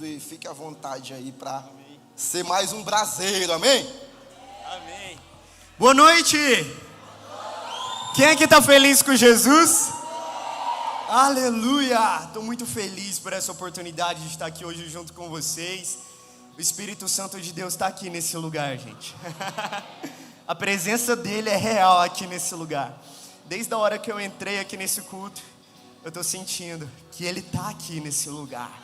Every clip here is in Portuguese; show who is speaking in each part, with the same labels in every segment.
Speaker 1: E fique à vontade aí para ser mais um braseiro, amém?
Speaker 2: Amém. Boa noite! Quem é que está feliz com Jesus? Aleluia! Estou muito feliz por essa oportunidade de estar aqui hoje junto com vocês. O Espírito Santo de Deus está aqui nesse lugar, gente. A presença dele é real aqui nesse lugar. Desde a hora que eu entrei aqui nesse culto, eu estou sentindo que ele está aqui nesse lugar.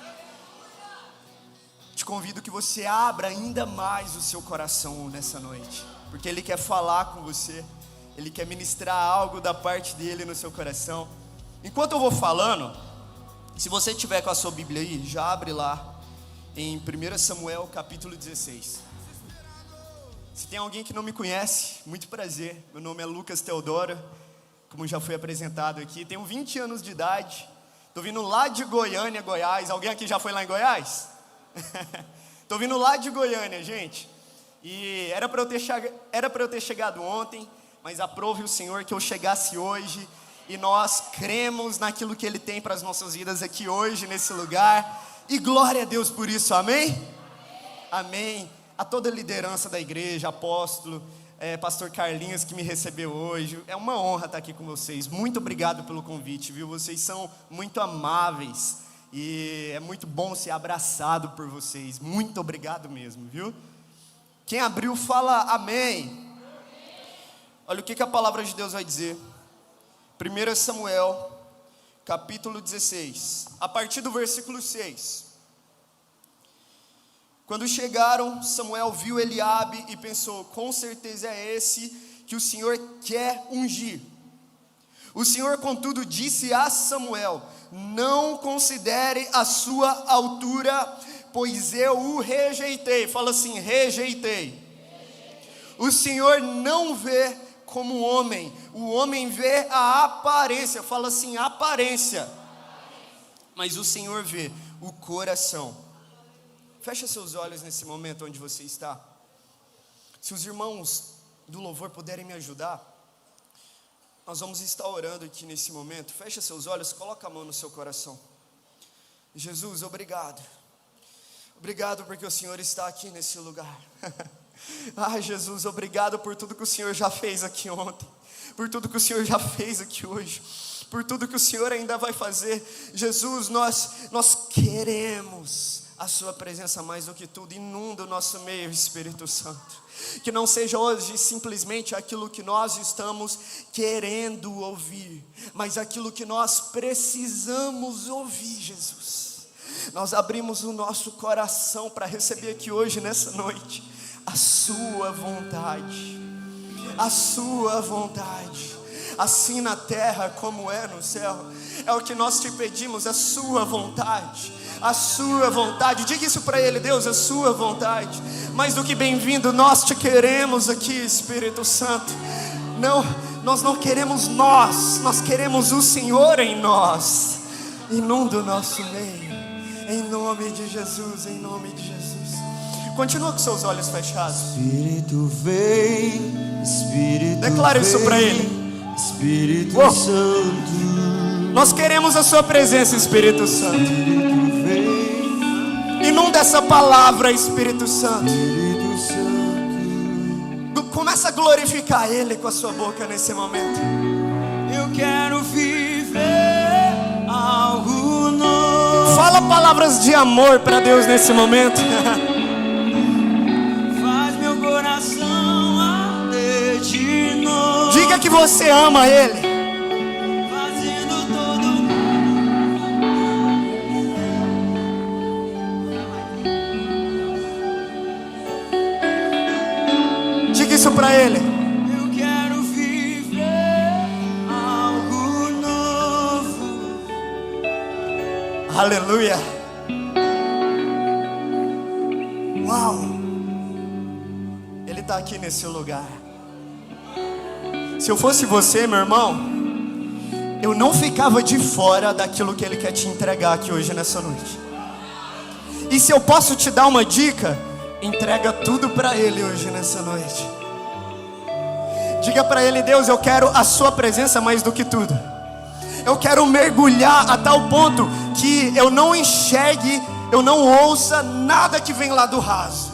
Speaker 2: Te convido que você abra ainda mais o seu coração nessa noite, porque Ele quer falar com você, Ele quer ministrar algo da parte dEle no seu coração. Enquanto eu vou falando, se você tiver com a sua Bíblia aí, já abre lá em 1 Samuel capítulo 16. Se tem alguém que não me conhece, muito prazer, meu nome é Lucas Teodoro, como já foi apresentado aqui, tenho 20 anos de idade, estou vindo lá de Goiânia, Goiás. Alguém aqui já foi lá em Goiás? Tô vindo lá de Goiânia, gente. E era para eu ter chegado ontem, mas aprove o Senhor que eu chegasse hoje. E nós cremos naquilo que Ele tem para as nossas vidas aqui hoje, nesse lugar. E glória a Deus por isso, amém? Amém. A toda a liderança da igreja, apóstolo, pastor Carlinhos que me recebeu hoje. É uma honra estar aqui com vocês. Muito obrigado pelo convite, viu? Vocês são muito amáveis. E é muito bom ser abraçado por vocês. Muito obrigado mesmo, viu? Quem abriu fala amém. Olha o que a palavra de Deus vai dizer. 1 Samuel, capítulo 16, a partir do versículo 6. Quando chegaram, Samuel viu Eliabe e pensou: com certeza é esse que o Senhor quer ungir. O Senhor, contudo, disse a Samuel: não considere a sua altura, pois eu o rejeitei. Fala assim: rejeitei. O Senhor não vê como homem, o homem vê a aparência. Fala assim: aparência. Mas o Senhor vê o coração. Fecha seus olhos nesse momento onde você está. Se os irmãos do louvor puderem me ajudar, nós vamos estar orando aqui nesse momento. Fecha seus olhos, coloca a mão no seu coração. Jesus, obrigado. Obrigado porque o Senhor está aqui nesse lugar. Jesus, obrigado por tudo que o Senhor já fez aqui ontem, por tudo que o Senhor já fez aqui hoje, por tudo que o Senhor ainda vai fazer. Jesus, nós queremos a sua presença mais do que tudo. Inunda o nosso meio, Espírito Santo. Que não seja hoje simplesmente aquilo que nós estamos querendo ouvir, mas aquilo que nós precisamos ouvir, Jesus. Nós abrimos o nosso coração para receber aqui hoje, nessa noite, a sua vontade. A sua vontade, assim na terra como é no céu. É o que nós te pedimos, a sua vontade. A sua vontade, diga isso para Ele: Deus, a sua vontade. Mais do que bem-vindo, nós te queremos aqui, Espírito Santo. Não, nós não queremos nós queremos o Senhor em nós. Inunda o nosso meio, em nome de Jesus, em nome de Jesus. Continua com seus olhos fechados.
Speaker 3: Espírito vem, Espírito
Speaker 2: declara isso para Ele.
Speaker 3: Espírito Santo.
Speaker 2: Nós queremos a sua presença, Espírito Santo.
Speaker 3: Espírito vem.
Speaker 2: Inunda essa palavra, Espírito Santo.
Speaker 3: Espírito Santo.
Speaker 2: Começa a glorificar Ele com a sua boca nesse momento.
Speaker 3: Eu quero viver algo novo.
Speaker 2: Fala palavras de amor para Deus nesse momento.
Speaker 3: Faz meu coração arder de novo.
Speaker 2: Diga que você ama Ele. Diga isso para Ele.
Speaker 3: Eu quero viver algo novo.
Speaker 2: Aleluia. Uau. Ele está aqui nesse lugar. Se eu fosse você, meu irmão, eu não ficava de fora daquilo que Ele quer te entregar aqui hoje nessa noite. E se eu posso te dar uma dica, entrega tudo para Ele hoje nessa noite. Diga para Ele: Deus, eu quero a sua presença mais do que tudo. Eu quero mergulhar a tal ponto que eu não enxergue eu não ouça nada que vem lá do raso.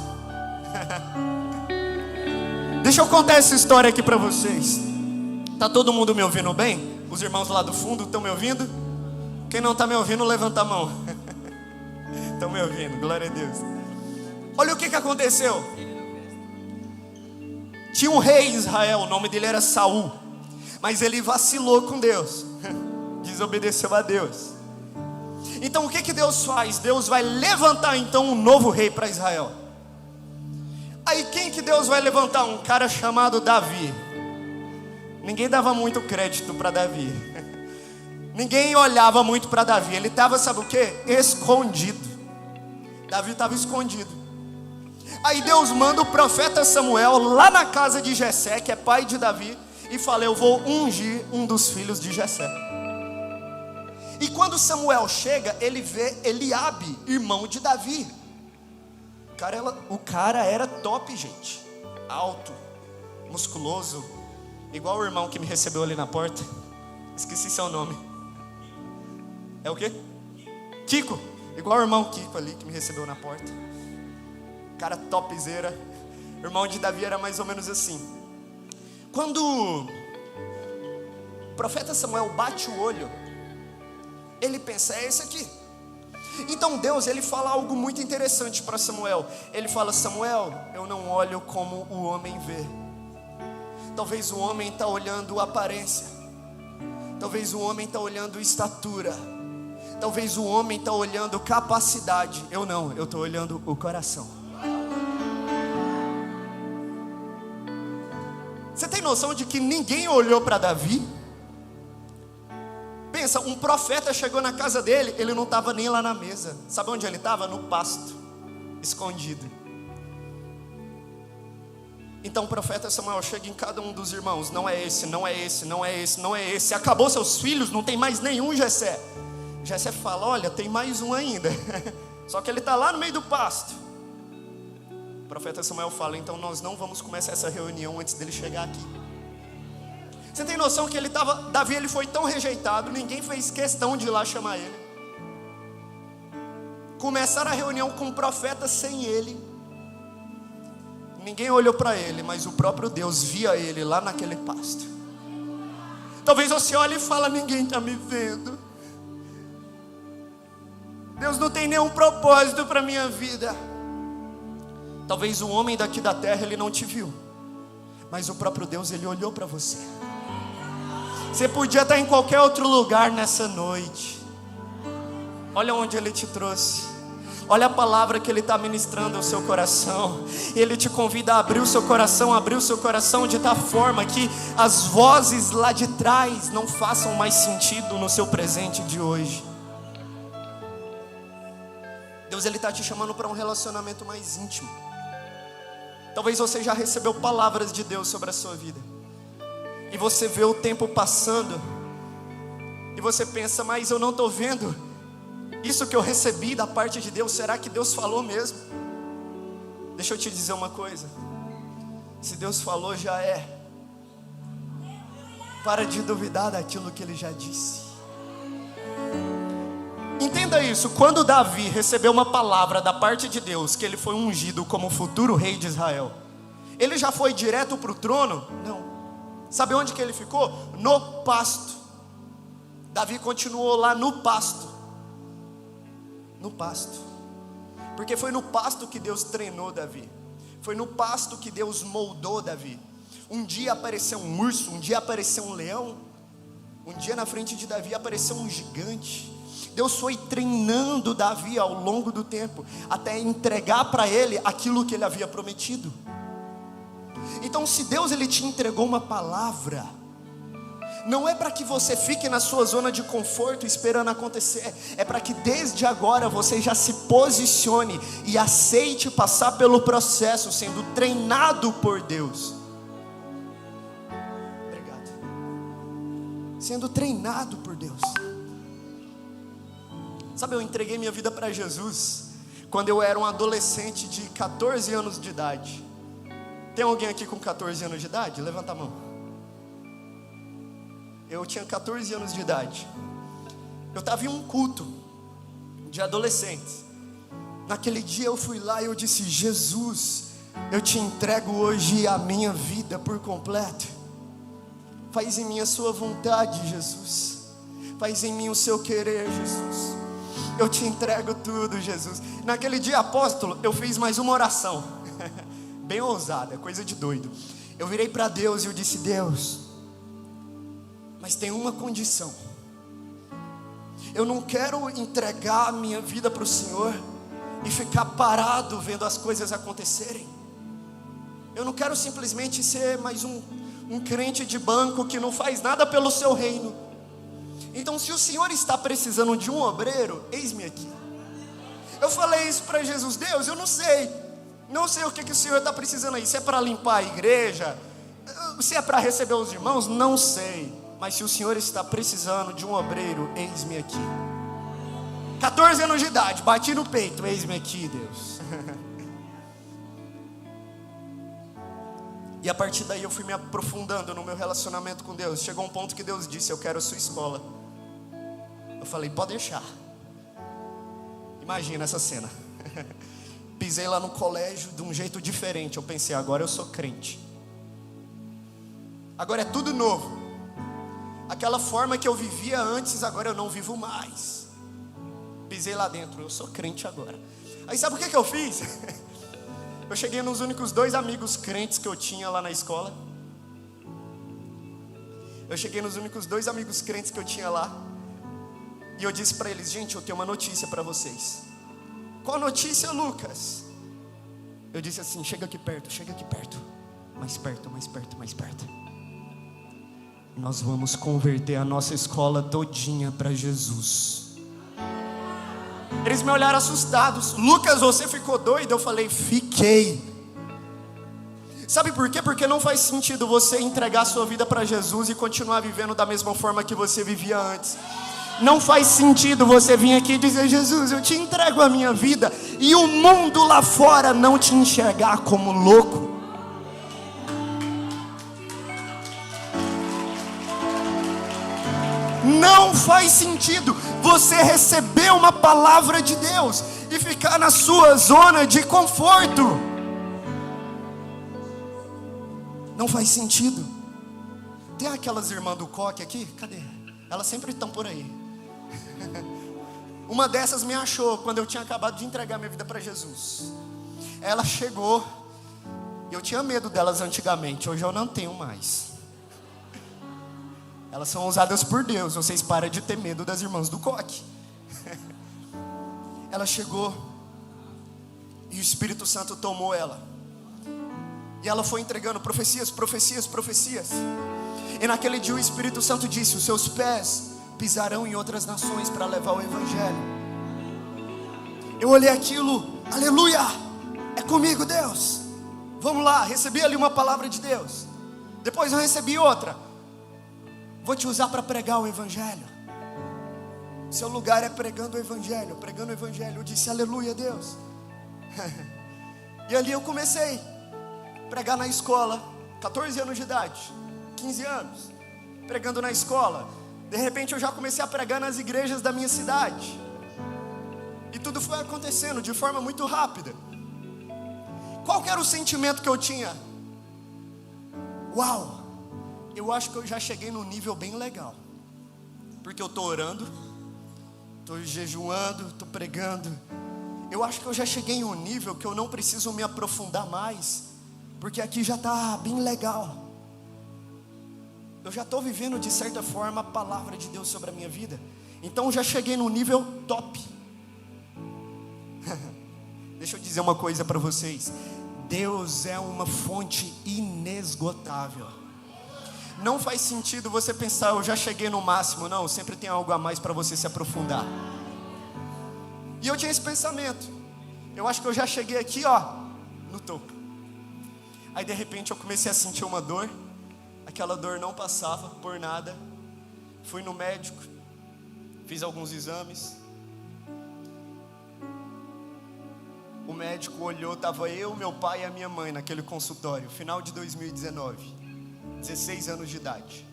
Speaker 2: Deixa eu contar essa história aqui para vocês. Tá todo mundo me ouvindo bem? Os irmãos lá do fundo estão me ouvindo? Quem não está me ouvindo, levanta a mão. Estão me ouvindo, glória a Deus. Olha o que aconteceu. Tinha um rei em Israel, o nome dele era Saul. Mas ele vacilou com Deus, desobedeceu a Deus. Então o que Deus faz? Deus vai levantar então um novo rei para Israel. Aí quem que Deus vai levantar? Um cara chamado Davi. Ninguém dava muito crédito para Davi. Ninguém olhava muito para Davi. Ele estava, sabe o que? Escondido. Davi estava escondido. Aí Deus manda o profeta Samuel lá na casa de Jessé, que é pai de Davi, e fala: eu vou ungir um dos filhos de Jessé. E quando Samuel chega, ele vê Eliabe, irmão de Davi. O cara era top, gente. Alto, musculoso, igual o irmão que me recebeu ali na porta. Esqueci seu nome. É o quê? Kiko. Igual o irmão Kiko ali que me recebeu na porta. Cara topzera. O irmão de Davi era mais ou menos assim. Quando o profeta Samuel bate o olho, ele pensa: é esse aqui. Então Deus, ele fala algo muito interessante para Samuel. Ele fala: Samuel, eu não olho como o homem vê. Talvez o homem está olhando aparência. Talvez o homem está olhando estatura. Talvez o homem está olhando capacidade. Eu não, eu estou olhando o coração. Você tem noção de que ninguém olhou para Davi? Pensa, um profeta chegou na casa dele, ele não estava nem lá na mesa. Sabe onde ele estava? No pasto, escondido. Então o profeta Samuel chega em cada um dos irmãos: não é esse, não é esse, não é esse, não é esse. Acabou seus filhos, não tem mais nenhum, Jessé. Jessé fala: olha, tem mais um ainda. Só que ele está lá no meio do pasto. O profeta Samuel fala: então nós não vamos começar essa reunião antes dele chegar aqui. Você tem noção que ele estava, Davi, ele foi tão rejeitado, ninguém fez questão de ir lá chamar ele. Começaram a reunião com o profeta sem ele. Ninguém olhou para ele, mas o próprio Deus via ele lá naquele pasto. Talvez você olhe e fala: ninguém está me vendo. Deus não tem nenhum propósito para a minha vida. Talvez o homem daqui da terra, ele não te viu, mas o próprio Deus, ele olhou para você. Você podia estar em qualquer outro lugar nessa noite. Olha onde ele te trouxe. Olha a palavra que ele está ministrando ao seu coração. Ele te convida a abrir o seu coração de tal forma que as vozes lá de trás não façam mais sentido no seu presente de hoje. Deus, ele está te chamando para um relacionamento mais íntimo. Talvez você já recebeu palavras de Deus sobre a sua vida, e você vê o tempo passando, e você pensa: mas eu não estou vendo isso que eu recebi da parte de Deus. Será que Deus falou mesmo? Deixa eu te dizer uma coisa: se Deus falou, já é. Para de duvidar daquilo que Ele já disse. Entenda isso. Quando Davi recebeu uma palavra da parte de Deus, que ele foi ungido como futuro rei de Israel, ele já foi direto para o trono? Não. Sabe onde que ele ficou? No pasto. Davi continuou lá no pasto. No pasto. Porque foi no pasto que Deus treinou Davi. Foi no pasto que Deus moldou Davi. Um dia apareceu um urso, um dia apareceu um leão, um dia na frente de Davi apareceu um gigante. Deus foi treinando Davi ao longo do tempo, até entregar para ele aquilo que ele havia prometido. Então, se Deus, ele te entregou uma palavra, não é para que você fique na sua zona de conforto esperando acontecer. É para que desde agora você já se posicione e aceite passar pelo processo, sendo treinado por Deus. Obrigado. Sendo treinado por Deus. Sabe, eu entreguei minha vida para Jesus quando eu era um adolescente de 14 anos de idade. Tem alguém aqui com 14 anos de idade? Levanta a mão. Eu tinha 14 anos de idade. Eu estava em um culto de adolescentes. Naquele dia eu fui lá e eu disse: Jesus, eu te entrego hoje a minha vida por completo. Faz em mim a sua vontade, Jesus. Faz em mim o seu querer, Jesus. Eu te entrego tudo, Jesus. Naquele dia, apóstolo, eu fiz mais uma oração bem ousada, coisa de doido. Eu virei para Deus e eu disse: Deus, mas tem uma condição. Eu não quero entregar a minha vida para o Senhor e ficar parado vendo as coisas acontecerem. Eu não quero simplesmente ser mais um crente de banco que não faz nada pelo seu reino. Então, se o Senhor está precisando de um obreiro, eis-me aqui. Eu falei isso para Jesus: Deus, eu não sei o que o Senhor está precisando aí. Se é para limpar a igreja, se é para receber os irmãos, não sei. Mas se o Senhor está precisando de um obreiro, eis-me aqui. 14 anos de idade, bati no peito: eis-me aqui, Deus. E a partir daí eu fui me aprofundando no meu relacionamento com Deus. Chegou um ponto que Deus disse: eu quero a sua escola. Eu falei: pode deixar. Imagina essa cena. Pisei lá no colégio de um jeito diferente. Eu pensei: agora eu sou crente. Agora é tudo novo. Aquela forma que eu vivia antes, agora eu não vivo mais. Pisei lá dentro: eu sou crente agora. Aí sabe o que eu fiz? Eu cheguei nos únicos 2 amigos crentes que eu tinha lá na escola. Eu cheguei nos únicos 2 amigos crentes que eu tinha lá. E eu disse para eles: gente, eu tenho uma notícia para vocês. Qual notícia, Lucas? Eu disse assim: chega aqui perto, mais perto, mais perto, mais perto. Nós vamos converter a nossa escola todinha para Jesus. Eles me olharam assustados: Lucas, você ficou doido? Eu falei: fiquei. Sabe por quê? Porque não faz sentido você entregar a sua vida para Jesus e continuar vivendo da mesma forma que você vivia antes. Não faz sentido você vir aqui e dizer: Jesus, eu te entrego a minha vida, e o mundo lá fora não te enxergar como louco. Não faz sentido você receber uma palavra de Deus e ficar na sua zona de conforto. Não faz sentido. Tem aquelas irmãs do coque aqui? Cadê? Elas sempre estão por aí. Uma dessas me achou quando eu tinha acabado de entregar minha vida para Jesus. Ela chegou. Eu tinha medo delas antigamente, hoje eu não tenho mais. Elas são usadas por Deus. Vocês param de ter medo das irmãs do coque. Ela chegou e o Espírito Santo tomou ela. E ela foi entregando profecias. E naquele dia o Espírito Santo disse: os seus pés pisarão em outras nações para levar o Evangelho. Eu olhei aquilo: aleluia, é comigo, Deus. Vamos lá, recebi ali uma palavra de Deus. Depois eu recebi outra: vou te usar para pregar o Evangelho. Seu lugar é pregando o Evangelho, pregando o Evangelho. Eu disse: aleluia, Deus. E ali eu comecei a pregar na escola, 14 anos de idade, 15 anos, pregando na escola. De repente eu já comecei a pregar nas igrejas da minha cidade. E tudo foi acontecendo de forma muito rápida. Qual que era o sentimento que eu tinha? Uau, eu acho que eu já cheguei num nível bem legal. Porque eu estou orando, estou jejuando, estou pregando. Eu acho que eu já cheguei em um nível que eu não preciso me aprofundar mais, porque aqui já está bem legal. Eu já estou vivendo de certa forma a palavra de Deus sobre a minha vida. Então eu já cheguei no nível top. Deixa eu dizer uma coisa para vocês: Deus é uma fonte inesgotável. Não faz sentido você pensar: eu já cheguei no máximo. Não, sempre tem algo a mais para você se aprofundar. E eu tinha esse pensamento: eu acho que eu já cheguei aqui, ó, no topo. Aí de repente eu comecei a sentir uma dor. Aquela dor não passava por nada. Fui no médico, fiz alguns exames. O médico olhou, estava eu, meu pai e a minha mãe naquele consultório, final de 2019, 16 anos de idade.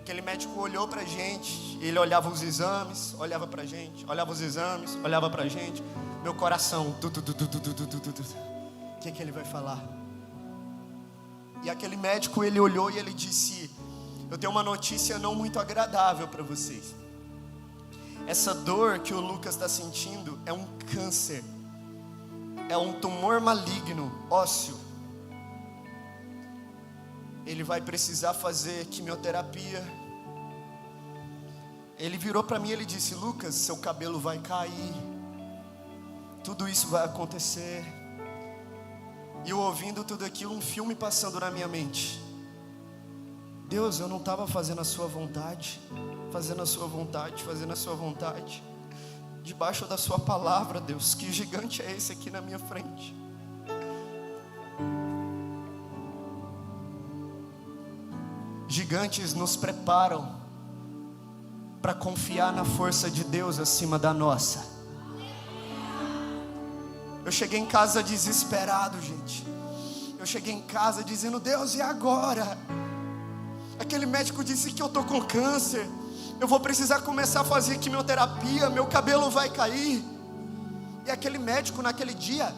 Speaker 2: Aquele médico olhou pra gente, ele olhava os exames, olhava pra gente, olhava os exames, olhava pra gente. Meu coração, o que ele vai falar? E aquele médico, ele olhou e ele disse: eu tenho uma notícia não muito agradável para vocês. Essa dor que o Lucas está sentindo é um câncer, é um tumor maligno ósseo. Ele vai precisar fazer quimioterapia. Ele virou para mim e ele disse: Lucas, seu cabelo vai cair, tudo isso vai acontecer. E eu ouvindo tudo aquilo, um filme passando na minha mente. Deus, eu não estava fazendo a sua vontade, fazendo a sua vontade, fazendo a sua vontade, debaixo da sua palavra. Deus, que gigante é esse aqui na minha frente? Gigantes nos preparam para confiar na força de Deus acima da nossa. Eu cheguei em casa desesperado, gente. Eu cheguei em casa dizendo: Deus, e agora? Aquele médico disse que eu estou com câncer, eu vou precisar começar a fazer quimioterapia, meu cabelo vai cair. E aquele médico naquele dia,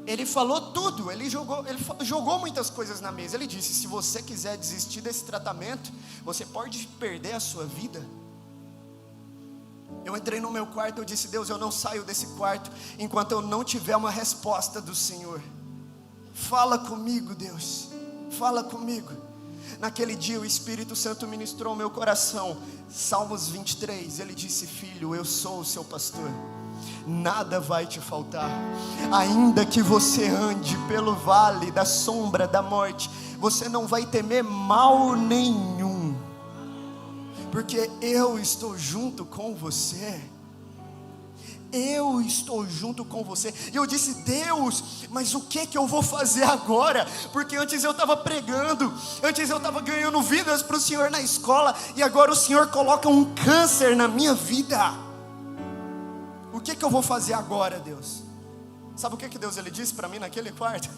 Speaker 2: ele falou tudo, ele jogou muitas coisas na mesa. Ele disse: se você quiser desistir desse tratamento, você pode perder a sua vida. Eu entrei no meu quarto, eu disse: Deus, eu não saio desse quarto enquanto eu não tiver uma resposta do Senhor. Fala comigo, Deus, fala comigo. Naquele dia o Espírito Santo ministrou ao meu coração Salmos 23, ele disse: filho, eu sou o seu pastor, nada vai te faltar. Ainda que você ande pelo vale da sombra da morte, você não vai temer mal nenhum, porque eu estou junto com você. Eu estou junto com você. E eu disse: Deus, mas o que eu vou fazer agora? Porque antes eu estava pregando, antes eu estava ganhando vidas para o Senhor na escola, e agora o Senhor coloca um câncer na minha vida. O que eu vou fazer agora, Deus? Sabe o que Deus ele disse para mim naquele quarto?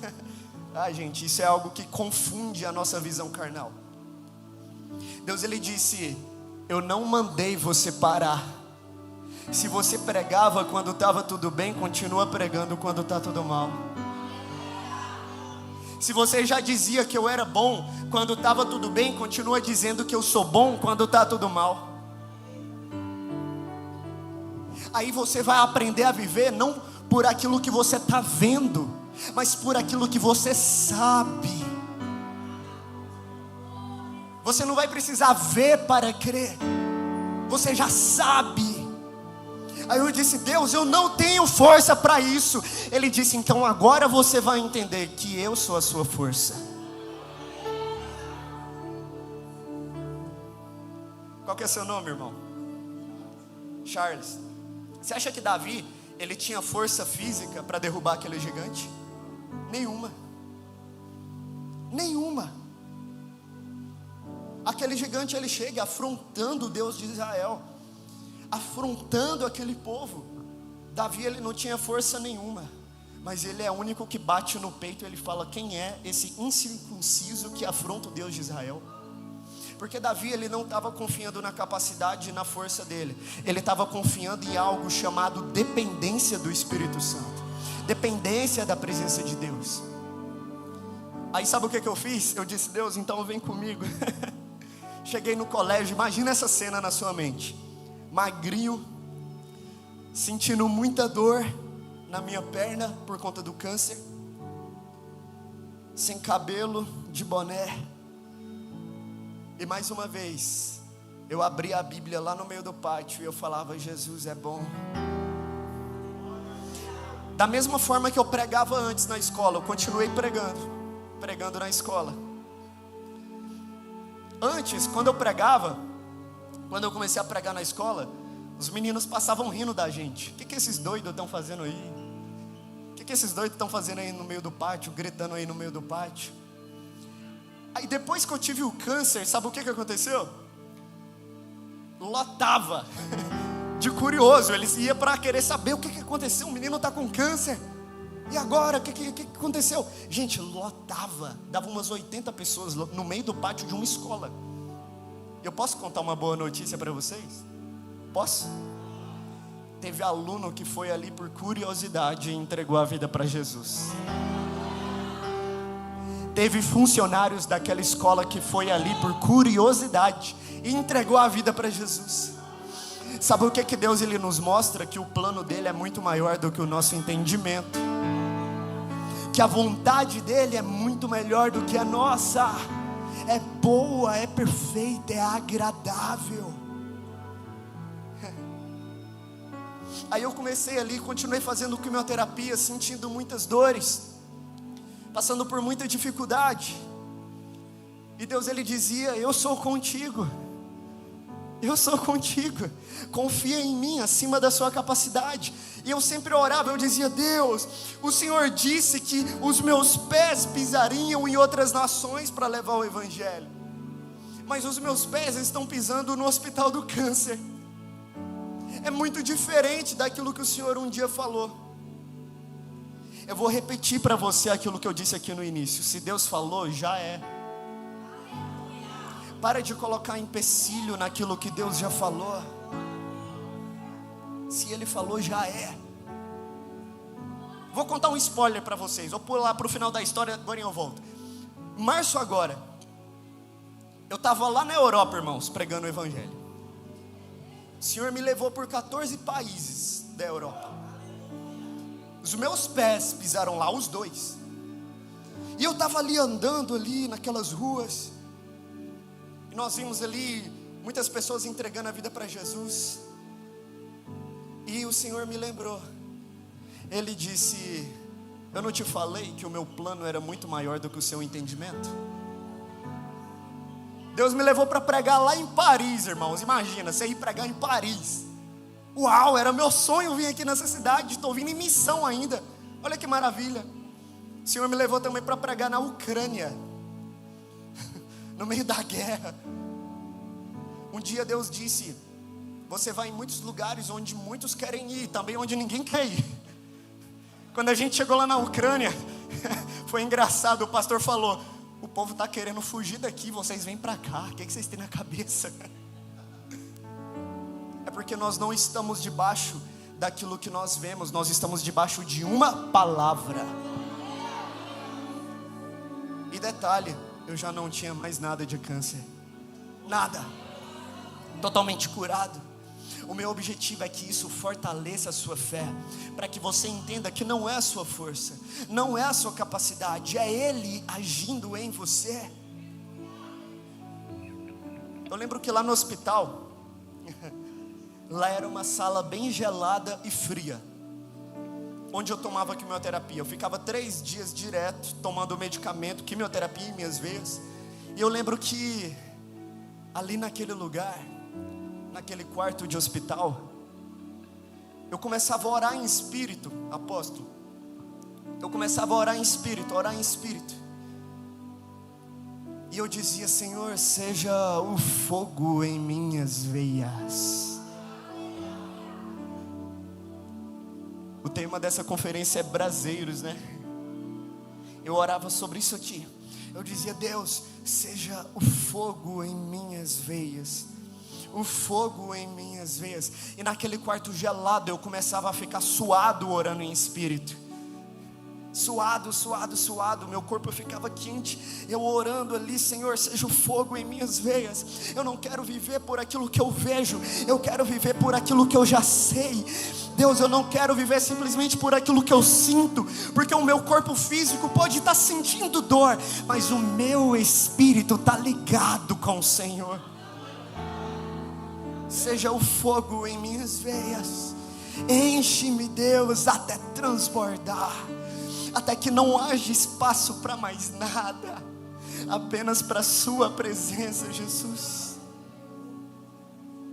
Speaker 2: Ai, gente, isso é algo que confunde a nossa visão carnal. Deus ele disse: eu não mandei você parar. Se você pregava quando estava tudo bem, continua pregando quando está tudo mal. Se você já dizia que eu era bom quando estava tudo bem, continua dizendo que eu sou bom quando está tudo mal. Aí você vai aprender a viver não por aquilo que você está vendo, mas por aquilo que você sabe. Você não vai precisar ver para crer, você já sabe. Aí eu disse: Deus, eu não tenho força para isso. Ele disse: então agora você vai entender que eu sou a sua força. Qual que é seu nome, irmão? Charles. Você acha que Davi, ele tinha força física para derrubar aquele gigante? Nenhuma. Nenhuma. Aquele gigante, ele chega afrontando o Deus de Israel, afrontando aquele povo. Davi, ele não tinha força nenhuma, mas ele é o único que bate no peito e ele fala: quem é esse incircunciso que afronta o Deus de Israel? Porque Davi, ele não estava confiando na capacidade e na força dele, ele estava confiando em algo chamado dependência do Espírito Santo, dependência da presença de Deus. Aí sabe o que eu fiz? Eu disse: Deus, então vem comigo. Cheguei no colégio, imagina essa cena na sua mente: magrinho, sentindo muita dor na minha perna por conta do câncer, sem cabelo, de boné. E mais uma vez eu abri a Bíblia lá no meio do pátio e eu falava: Jesus é bom. Da mesma forma que eu pregava antes na escola, eu continuei pregando na escola. Antes, quando eu pregava, quando eu comecei a pregar na escola, os meninos passavam rindo da gente. O que esses doidos estão fazendo aí? O que esses doidos estão fazendo aí no meio do pátio, gritando aí no meio do pátio? Aí depois que eu tive o câncer, sabe o que aconteceu? Lotava de curioso, eles iam para querer saber o que aconteceu. O menino está com câncer, e agora, o que aconteceu? Gente, lotava, dava umas 80 pessoas no meio do pátio de uma escola. Eu posso contar uma boa notícia para vocês? Posso? Teve aluno que foi ali por curiosidade e entregou a vida para Jesus. Teve funcionários daquela escola que foi ali por curiosidade e entregou a vida para Jesus. Sabe o que Deus ele nos mostra? Que o plano dele é muito maior do que o nosso entendimento, que a vontade dele é muito melhor do que a nossa. É boa, é perfeita, é agradável. Aí eu comecei ali, continuei fazendo quimioterapia, sentindo muitas dores, passando por muita dificuldade. E Deus ele dizia: eu sou contigo. Eu sou contigo, confia em mim acima da sua capacidade. E eu sempre orava, eu dizia: Deus, o Senhor disse que os meus pés pisariam em outras nações para levar o Evangelho, mas os meus pés estão pisando no hospital do câncer. É muito diferente daquilo que o Senhor um dia falou. Eu vou repetir para você aquilo que eu disse aqui no início: se Deus falou, já é. Para de colocar empecilho naquilo que Deus já falou. Se Ele falou, já é. Vou contar um spoiler para vocês. Vou pular para o final da história, agora eu volto. Março agora, eu estava lá na Europa, irmãos, pregando o Evangelho. O Senhor me levou por 14 países da Europa. Os meus pés pisaram lá, os dois. E eu estava ali andando ali naquelas ruas. E nós vimos ali muitas pessoas entregando a vida para Jesus. E o Senhor me lembrou. Ele disse: eu não te falei que o meu plano era muito maior do que o seu entendimento? Deus me levou para pregar lá em Paris, irmãos. Imagina, você ir pregar em Paris. Uau, era meu sonho vir aqui nessa cidade. Estou vindo em missão ainda. Olha que maravilha. O Senhor me levou também para pregar na Ucrânia, no meio da guerra. Um dia Deus disse: você vai em muitos lugares onde muitos querem ir, também onde ninguém quer ir. Quando a gente chegou lá na Ucrânia, foi engraçado, o pastor falou: o povo está querendo fugir daqui, vocês vêm para cá, o que vocês têm na cabeça? É porque nós não estamos debaixo daquilo que nós vemos, nós estamos debaixo de uma palavra. E detalhe, eu já não tinha mais nada de câncer, nada, totalmente curado. O meu objetivo é que isso fortaleça a sua fé, para que você entenda que não é a sua força, não é a sua capacidade, é Ele agindo em você. Eu lembro que lá no hospital, lá era uma sala bem gelada e fria, onde eu tomava quimioterapia. Eu ficava 3 dias direto tomando medicamento, quimioterapia em minhas veias. E eu lembro que ali naquele lugar, naquele quarto de hospital, eu começava a orar em espírito, apóstolo. Eu começava a orar em espírito, E eu dizia: Senhor, seja o fogo em minhas veias. O tema dessa conferência é braseiros, né? Eu orava sobre isso aqui. Eu dizia: Deus, seja o fogo em minhas veias. O fogo em minhas veias. E naquele quarto gelado eu começava a ficar suado orando em espírito. Suado, meu corpo ficava quente. Eu orando ali: Senhor, seja o fogo em minhas veias. Eu não quero viver por aquilo que eu vejo, eu quero viver por aquilo que eu já sei. Deus, eu não quero viver simplesmente por aquilo que eu sinto, porque o meu corpo físico pode estar sentindo dor, mas o meu espírito está ligado com o Senhor. Seja o fogo em minhas veias. Enche-me, Deus, até transbordar, até que não haja espaço para mais nada, apenas para a sua presença, Jesus.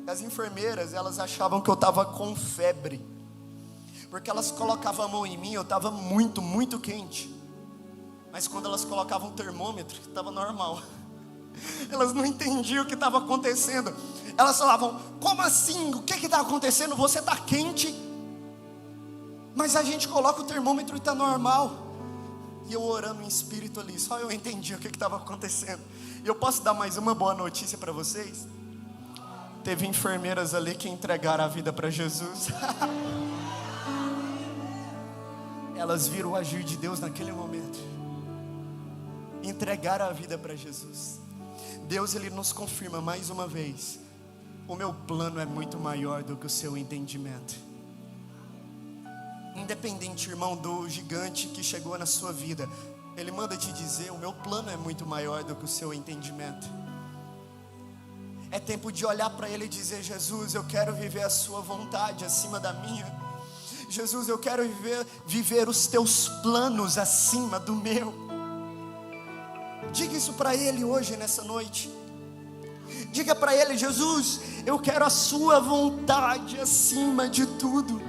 Speaker 2: As enfermeiras, elas achavam que eu estava com febre, porque elas colocavam a mão em mim, eu estava muito, muito quente. Mas quando elas colocavam o termômetro, estava normal. Elas não entendiam o que estava acontecendo. Elas falavam: como assim? O que está acontecendo? Você está quente, mas a gente coloca o termômetro e está normal. E eu orando em espírito ali, só eu entendi o que estava acontecendo. E eu posso dar mais uma boa notícia para vocês? Teve enfermeiras ali que entregaram a vida para Jesus. Elas viram o agir de Deus naquele momento. Entregaram a vida para Jesus. Deus, Ele nos confirma mais uma vez: o meu plano é muito maior do que o seu entendimento. Independente, irmão, do gigante que chegou na sua vida, Ele manda te dizer: o meu plano é muito maior do que o seu entendimento. É tempo de olhar para Ele e dizer: Jesus, eu quero viver a sua vontade acima da minha. Jesus, eu quero viver os teus planos acima do meu. Diga isso para Ele hoje, nessa noite. Diga para Ele: Jesus, eu quero a sua vontade acima de tudo.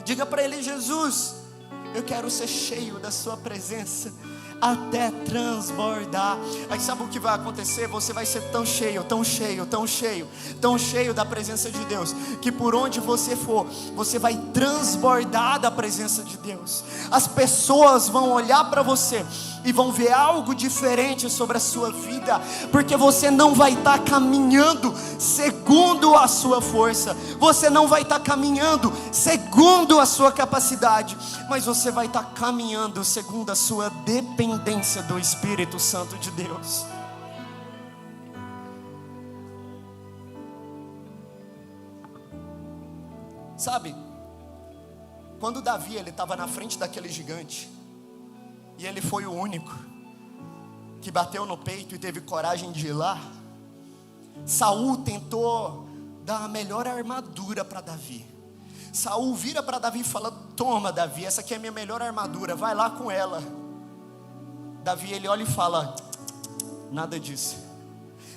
Speaker 2: Diga para Ele: Jesus, eu quero ser cheio da sua presença até transbordar. Aí sabe o que vai acontecer? Você vai ser tão cheio, tão cheio, tão cheio, tão cheio da presença de Deus, que por onde você for, você vai transbordar da presença de Deus. As pessoas vão olhar para você e vão ver algo diferente sobre a sua vida, porque você não vai estar caminhando segundo a sua força, você não vai estar caminhando segundo a sua capacidade, mas você vai estar caminhando segundo a sua dependência do Espírito Santo de Deus. Sabe, quando Davi estava na frente daquele gigante, e ele foi o único que bateu no peito e teve coragem de ir lá, Saul tentou dar a melhor armadura para Davi. Saul vira para Davi e fala: toma, Davi, essa aqui é a minha melhor armadura, vai lá com ela. Davi, ele olha e fala: nada disso,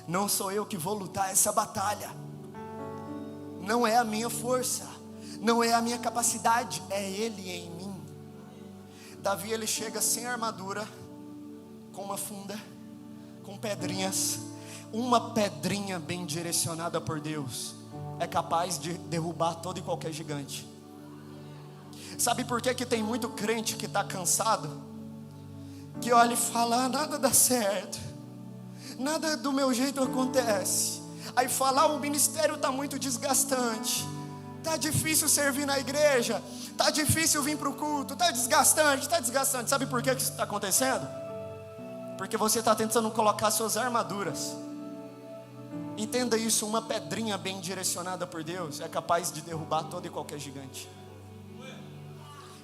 Speaker 2: não sou eu que vou lutar essa batalha, não é a minha força, não é a minha capacidade, é Ele em mim. Davi, ele chega sem armadura, com uma funda, com pedrinhas. Uma pedrinha bem direcionada por Deus é capaz de derrubar todo e qualquer gigante. Sabe por que tem muito crente que está cansado? Que olha e fala: ah, nada dá certo, nada do meu jeito acontece. Aí fala: o ministério está muito desgastante, está difícil servir na igreja, está difícil vir para o culto, está desgastante, está desgastante. Sabe por que isso está acontecendo? Porque você está tentando colocar suas armaduras. Entenda isso: uma pedrinha bem direcionada por Deus é capaz de derrubar todo e qualquer gigante.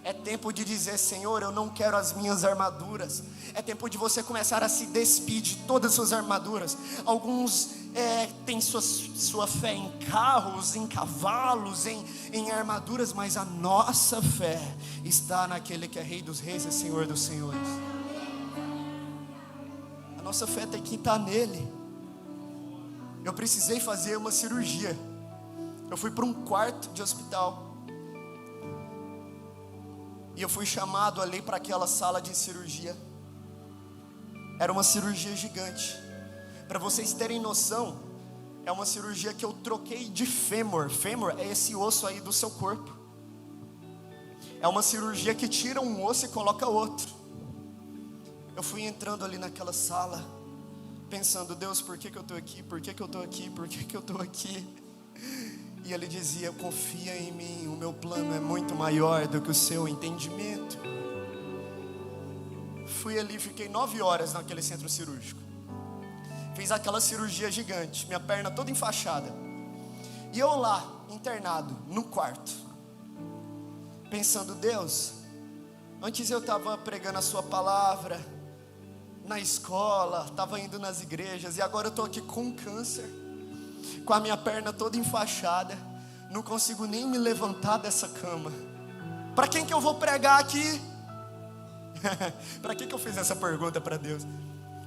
Speaker 2: É tempo de dizer: Senhor, eu não quero as minhas armaduras. É tempo de você começar a se despir de todas as suas armaduras. Alguns têm sua fé em carros, em cavalos, em armaduras, mas a nossa fé está naquele que é Rei dos Reis e Senhor dos Senhores. A nossa fé tem que estar nele. Eu precisei fazer uma cirurgia. Eu fui para um quarto de hospital. E eu fui chamado ali para aquela sala de cirurgia. Era uma cirurgia gigante. Para vocês terem noção, é uma cirurgia que eu troquei de fêmur. Fêmur é esse osso aí do seu corpo. É uma cirurgia que tira um osso e coloca outro. Eu fui entrando ali naquela sala, pensando: Deus, por que eu estou aqui? Por que eu estou aqui? Por que eu estou aqui? E Ele dizia: confia em mim, o meu plano é muito maior do que o seu entendimento. Fui ali, fiquei 9 horas naquele centro cirúrgico. Fiz aquela cirurgia gigante, minha perna toda enfaixada. E eu lá, internado, no quarto, pensando: Deus, antes eu estava pregando a sua palavra na escola, estava indo nas igrejas, e agora eu estou aqui com câncer, com a minha perna toda enfaixada, não consigo nem me levantar dessa cama. Para quem que eu vou pregar aqui? Para que eu fiz essa pergunta para Deus?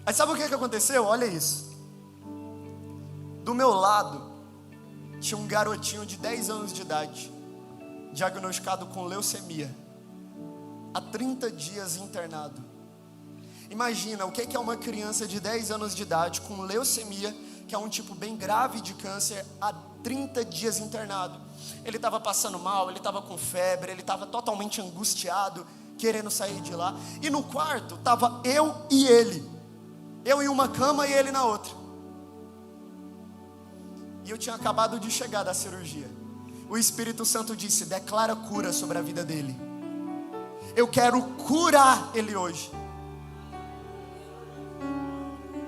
Speaker 2: Aí sabe o que aconteceu? Olha isso. Do meu lado tinha um garotinho de 10 anos de idade, diagnosticado com leucemia, há 30 dias internado. Imagina o que é uma criança de 10 anos de idade com leucemia, que é um tipo bem grave de câncer, há 30 dias internado. Ele estava passando mal, ele estava com febre, ele estava totalmente angustiado, querendo sair de lá. E no quarto estava eu e ele. Eu em uma cama e ele na outra. E eu tinha acabado de chegar da cirurgia. O Espírito Santo disse: declara cura sobre a vida dele. Eu quero curar ele hoje.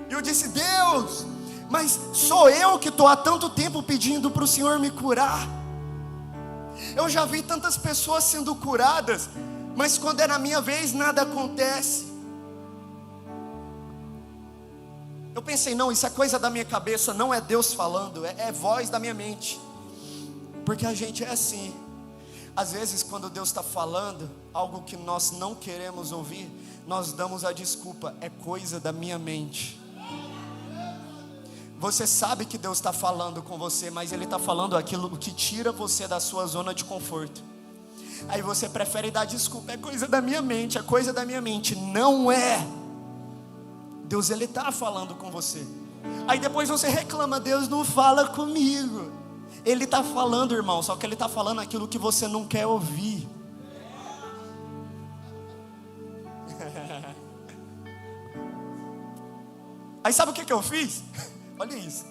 Speaker 2: E eu disse: Deus, mas sou eu que estou há tanto tempo pedindo para o Senhor me curar. Eu já vi tantas pessoas sendo curadas, mas quando é na minha vez nada acontece. Eu pensei: não, isso é coisa da minha cabeça, não é Deus falando, é voz da minha mente. Porque a gente é assim. Às vezes quando Deus está falando algo que nós não queremos ouvir, nós damos a desculpa: é coisa da minha mente. Você sabe que Deus está falando com você, mas Ele está falando aquilo que tira você da sua zona de conforto. Aí você prefere dar desculpa: é coisa da minha mente, é coisa da minha mente. Não é. Deus, Ele está falando com você. Aí depois você reclama: Deus não fala comigo. Ele está falando, irmão, só que Ele está falando aquilo que você não quer ouvir. Aí sabe o que eu fiz? Olha isso.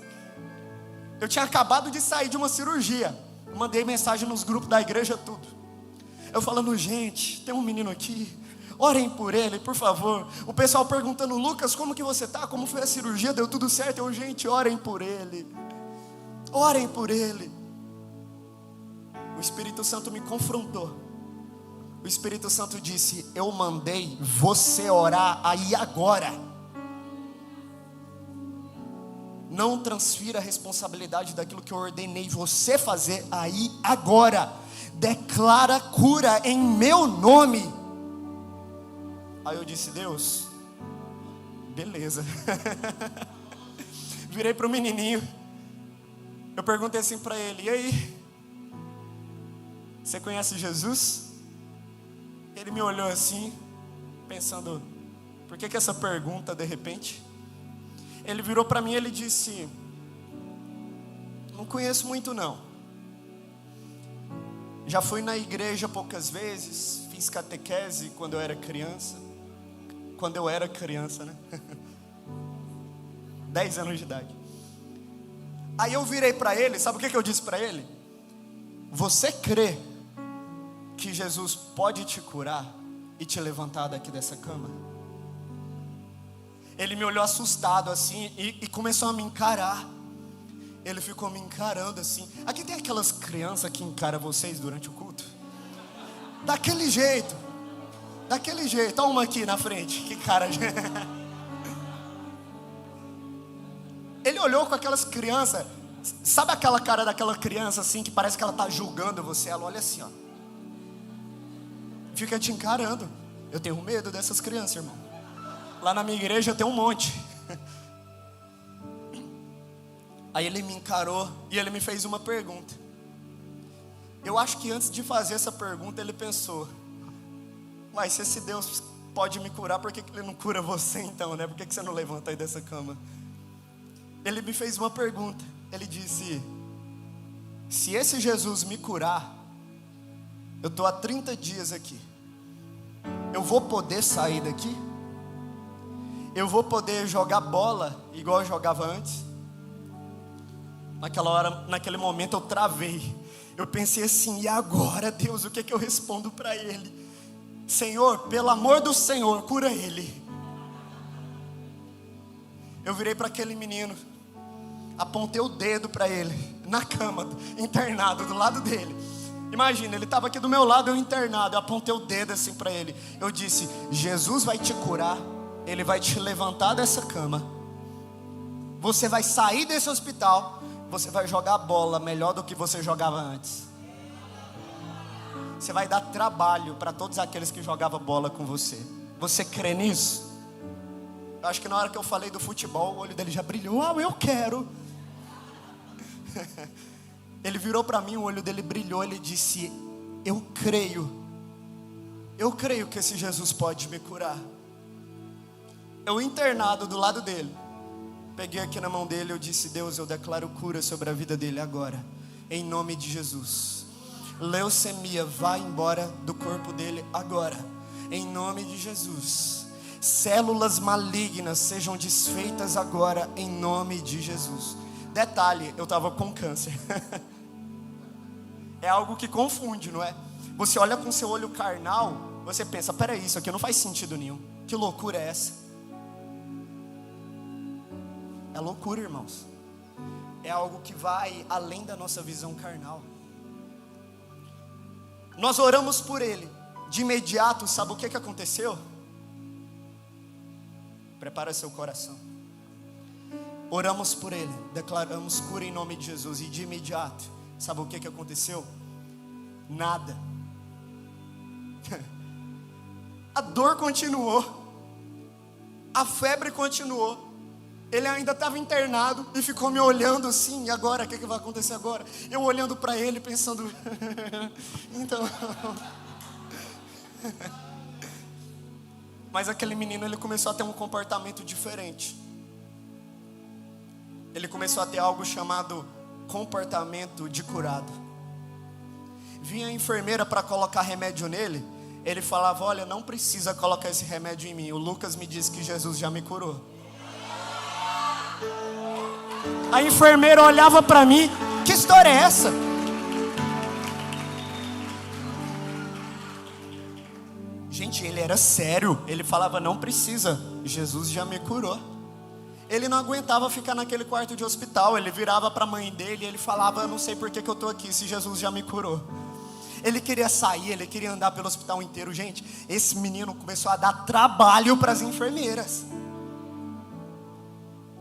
Speaker 2: Eu tinha acabado de sair de uma cirurgia. Eu mandei mensagem nos grupos da igreja, tudo. Eu falando: gente, tem um menino aqui, orem por ele, por favor. O pessoal perguntando: Lucas, como que você tá? Como foi a cirurgia? Deu tudo certo? Eu: gente, orem por ele. Orem por ele. O Espírito Santo me confrontou. O Espírito Santo disse: eu mandei você orar aí agora. Não transfira a responsabilidade daquilo que eu ordenei você fazer aí agora. Declara cura em meu nome. Aí eu disse: Deus, beleza. Virei para o menininho. Eu perguntei assim para ele: e aí, você conhece Jesus? Ele me olhou assim, pensando: por que essa pergunta de repente? Ele virou para mim e ele disse: não conheço muito não. Já fui na igreja poucas vezes, fiz catequese quando eu era criança. Quando eu era criança, né? 10 anos de idade. Aí eu virei para ele, sabe o que eu disse para ele? Você crê que Jesus pode te curar e te levantar daqui dessa cama? Ele me olhou assustado assim e começou a me encarar. Ele ficou me encarando assim. Aqui tem aquelas crianças que encaram vocês durante o culto? Daquele jeito. Daquele jeito. Olha uma aqui na frente. Que cara. Ele olhou com aquelas crianças. Sabe aquela cara daquela criança assim, que parece que ela está julgando você? Ela olha assim, ó. Fica te encarando. Eu tenho medo dessas crianças, irmão. Lá na minha igreja tem um monte. Aí ele me encarou e ele me fez uma pergunta. Eu acho que antes de fazer essa pergunta ele pensou: mas se esse Deus pode me curar, por que Ele não cura você então, né? Por que você não levanta aí dessa cama? Ele me fez uma pergunta. Ele disse: se esse Jesus me curar, eu estou há 30 dias aqui, eu vou poder sair daqui? Eu vou poder jogar bola igual eu jogava antes? Naquela hora, naquele momento eu travei. Eu pensei assim: e agora, Deus, o que eu respondo para ele? Senhor, pelo amor do Senhor, cura ele. Eu virei para aquele menino, apontei o dedo para ele, na cama, internado, do lado dele. Imagina, ele estava aqui do meu lado, eu internado. Eu apontei o dedo assim para ele. Eu disse: Jesus vai te curar. Ele vai te levantar dessa cama. Você vai sair desse hospital. Você vai jogar bola melhor do que você jogava antes. Você vai dar trabalho para todos aqueles que jogavam bola com você. Você crê nisso? Eu acho que na hora que eu falei do futebol, o olho dele já brilhou. Eu quero. Ele virou para mim, o olho dele brilhou. Ele disse: eu creio que esse Jesus pode me curar. Eu internado do lado dele, peguei aqui na mão dele, eu disse: Deus, eu declaro cura sobre a vida dele agora, em nome de Jesus. Leucemia, vai embora do corpo dele agora, em nome de Jesus. Células malignas sejam desfeitas agora, em nome de Jesus. Detalhe, eu estava com câncer. É algo que confunde, não é? Você olha com seu olho carnal, você pensa, peraí, isso aqui não faz sentido nenhum. Que loucura é essa? É loucura, irmãos. É algo que vai além da nossa visão carnal. Nós oramos por ele. De imediato, sabe o que aconteceu? Prepara seu coração. Oramos por ele, declaramos cura em nome de Jesus. E de imediato, sabe o que aconteceu? Nada. A dor continuou, a febre continuou. Ele ainda estava internado e ficou me olhando assim. E agora, o que vai acontecer agora? Eu olhando para ele pensando então. Mas aquele menino, ele começou a ter um comportamento diferente. Ele começou a ter algo chamado comportamento de curado. Vinha a enfermeira para colocar remédio nele. Ele falava, olha, não precisa colocar esse remédio em mim. O Lucas me disse que Jesus já me curou. A enfermeira olhava para mim, que história é essa? Gente, ele era sério. Ele falava, não precisa, Jesus já me curou. Ele não aguentava ficar naquele quarto de hospital. Ele virava para a mãe dele e ele falava, eu não sei por que eu estou aqui, se Jesus já me curou. Ele queria sair, ele queria andar pelo hospital inteiro. Gente, esse menino começou a dar trabalho para as enfermeiras.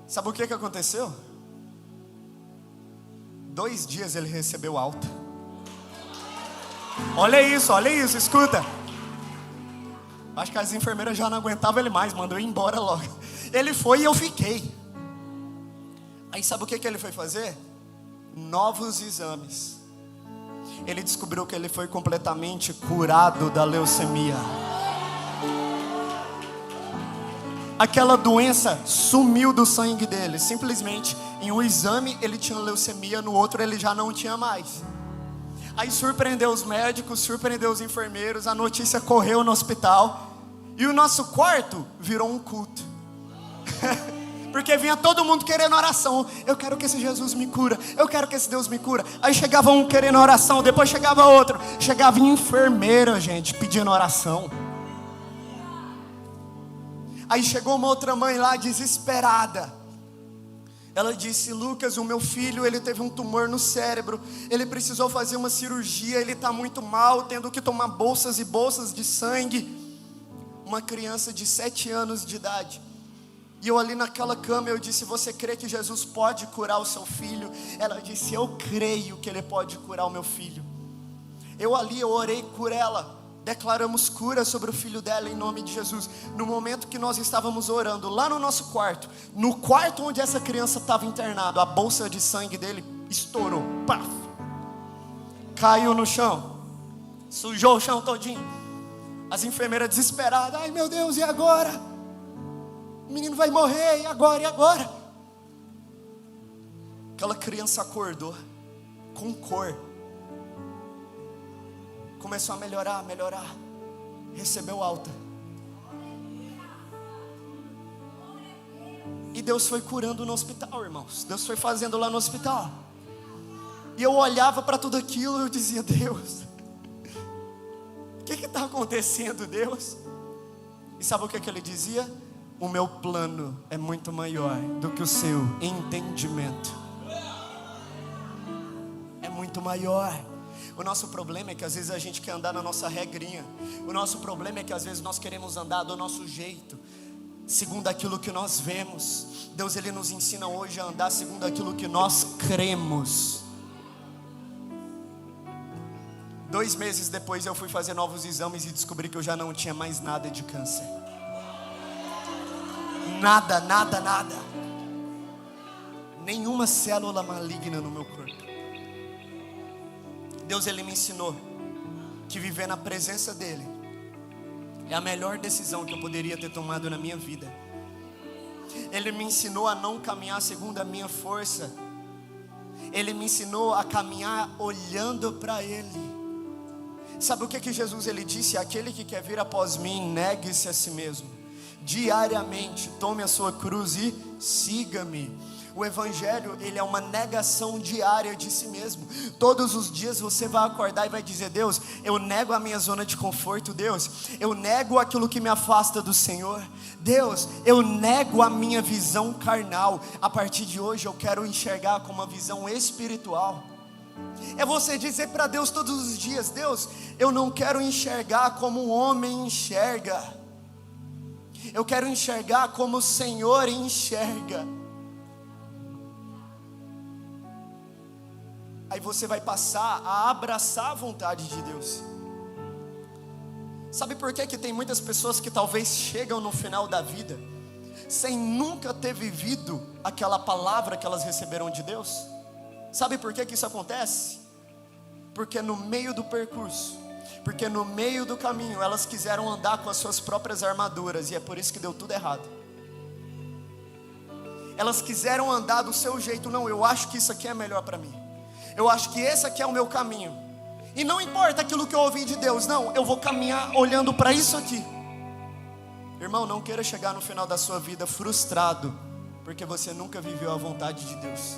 Speaker 2: Sabe o que aconteceu? 2 dias ele recebeu alta. Olha isso, escuta. Acho que as enfermeiras já não aguentavam ele mais, mandou ir embora logo. Ele foi e eu fiquei. Aí sabe o que ele foi fazer? Novos exames. Ele descobriu que ele foi completamente curado da leucemia. Aquela doença sumiu do sangue dele. Simplesmente em um exame ele tinha leucemia, no outro ele já não tinha mais. Aí surpreendeu os médicos, surpreendeu os enfermeiros. A notícia correu no hospital. E o nosso quarto virou um culto. Porque vinha todo mundo querendo oração. Eu quero que esse Jesus me cura, eu quero que esse Deus me cura. Aí chegava um querendo oração, depois chegava outro. Chegava enfermeira, gente, pedindo oração. Aí chegou uma outra mãe lá desesperada. Ela disse, Lucas, o meu filho, ele teve um tumor no cérebro. Ele precisou fazer uma cirurgia, ele está muito mal, tendo que tomar bolsas e bolsas de sangue. Uma criança de 7 anos de idade. E eu ali naquela cama, eu disse, você crê que Jesus pode curar o seu filho? Ela disse, eu creio que ele pode curar o meu filho. Eu orei por ela. Declaramos cura sobre o filho dela em nome de Jesus. No momento que nós estávamos orando, lá no nosso quarto, no quarto onde essa criança estava internada, a bolsa de sangue dele estourou, paf, caiu no chão, sujou o chão todinho. As enfermeiras desesperadas, ai meu Deus, e agora? O menino vai morrer, e agora, e agora? Aquela criança acordou, com cor. Começou a melhorar, recebeu alta. E Deus foi curando no hospital, irmãos. Deus foi fazendo lá no hospital. E eu olhava para tudo aquilo e eu dizia, Deus, o que está acontecendo, Deus? E sabe o que ele dizia? O meu plano é muito maior do que o seu entendimento. É muito maior. O nosso problema é que às vezes a gente quer andar na nossa regrinha. O nosso problema é que às vezes nós queremos andar do nosso jeito, segundo aquilo que nós vemos. Deus, ele nos ensina hoje a andar segundo aquilo que nós cremos. 2 meses depois eu fui fazer novos exames e descobri que eu já não tinha mais nada de câncer. Nada. Nenhuma célula maligna no meu corpo. Deus, ele me ensinou que viver na presença dele é a melhor decisão que eu poderia ter tomado na minha vida. Ele me ensinou a não caminhar segundo a minha força. Ele me ensinou a caminhar olhando para ele. Sabe o que Jesus ele disse? Aquele que quer vir após mim, negue-se a si mesmo. Diariamente, tome a sua cruz e siga-me. O evangelho, ele é uma negação diária de si mesmo. Todos os dias você vai acordar e vai dizer: Deus, eu nego a minha zona de conforto. Deus, eu nego aquilo que me afasta do Senhor. Deus, eu nego a minha visão carnal. A partir de hoje eu quero enxergar com uma visão espiritual. É você dizer para Deus todos os dias: Deus, eu não quero enxergar como o homem enxerga, eu quero enxergar como o Senhor enxerga. Aí você vai passar a abraçar a vontade de Deus. Sabe por que tem muitas pessoas que talvez chegam no final da vida sem nunca ter vivido aquela palavra que elas receberam de Deus? Sabe por que isso acontece? Porque no meio do percurso, porque no meio do caminho, elas quiseram andar com as suas próprias armaduras, e é por isso que deu tudo errado. Elas quiseram andar do seu jeito. Não, eu acho que isso aqui é melhor para mim, eu acho que esse aqui é o meu caminho, e não importa aquilo que eu ouvi de Deus, não, eu vou caminhar olhando para isso aqui. Irmão, não queira chegar no final da sua vida frustrado, porque você nunca viveu a vontade de Deus.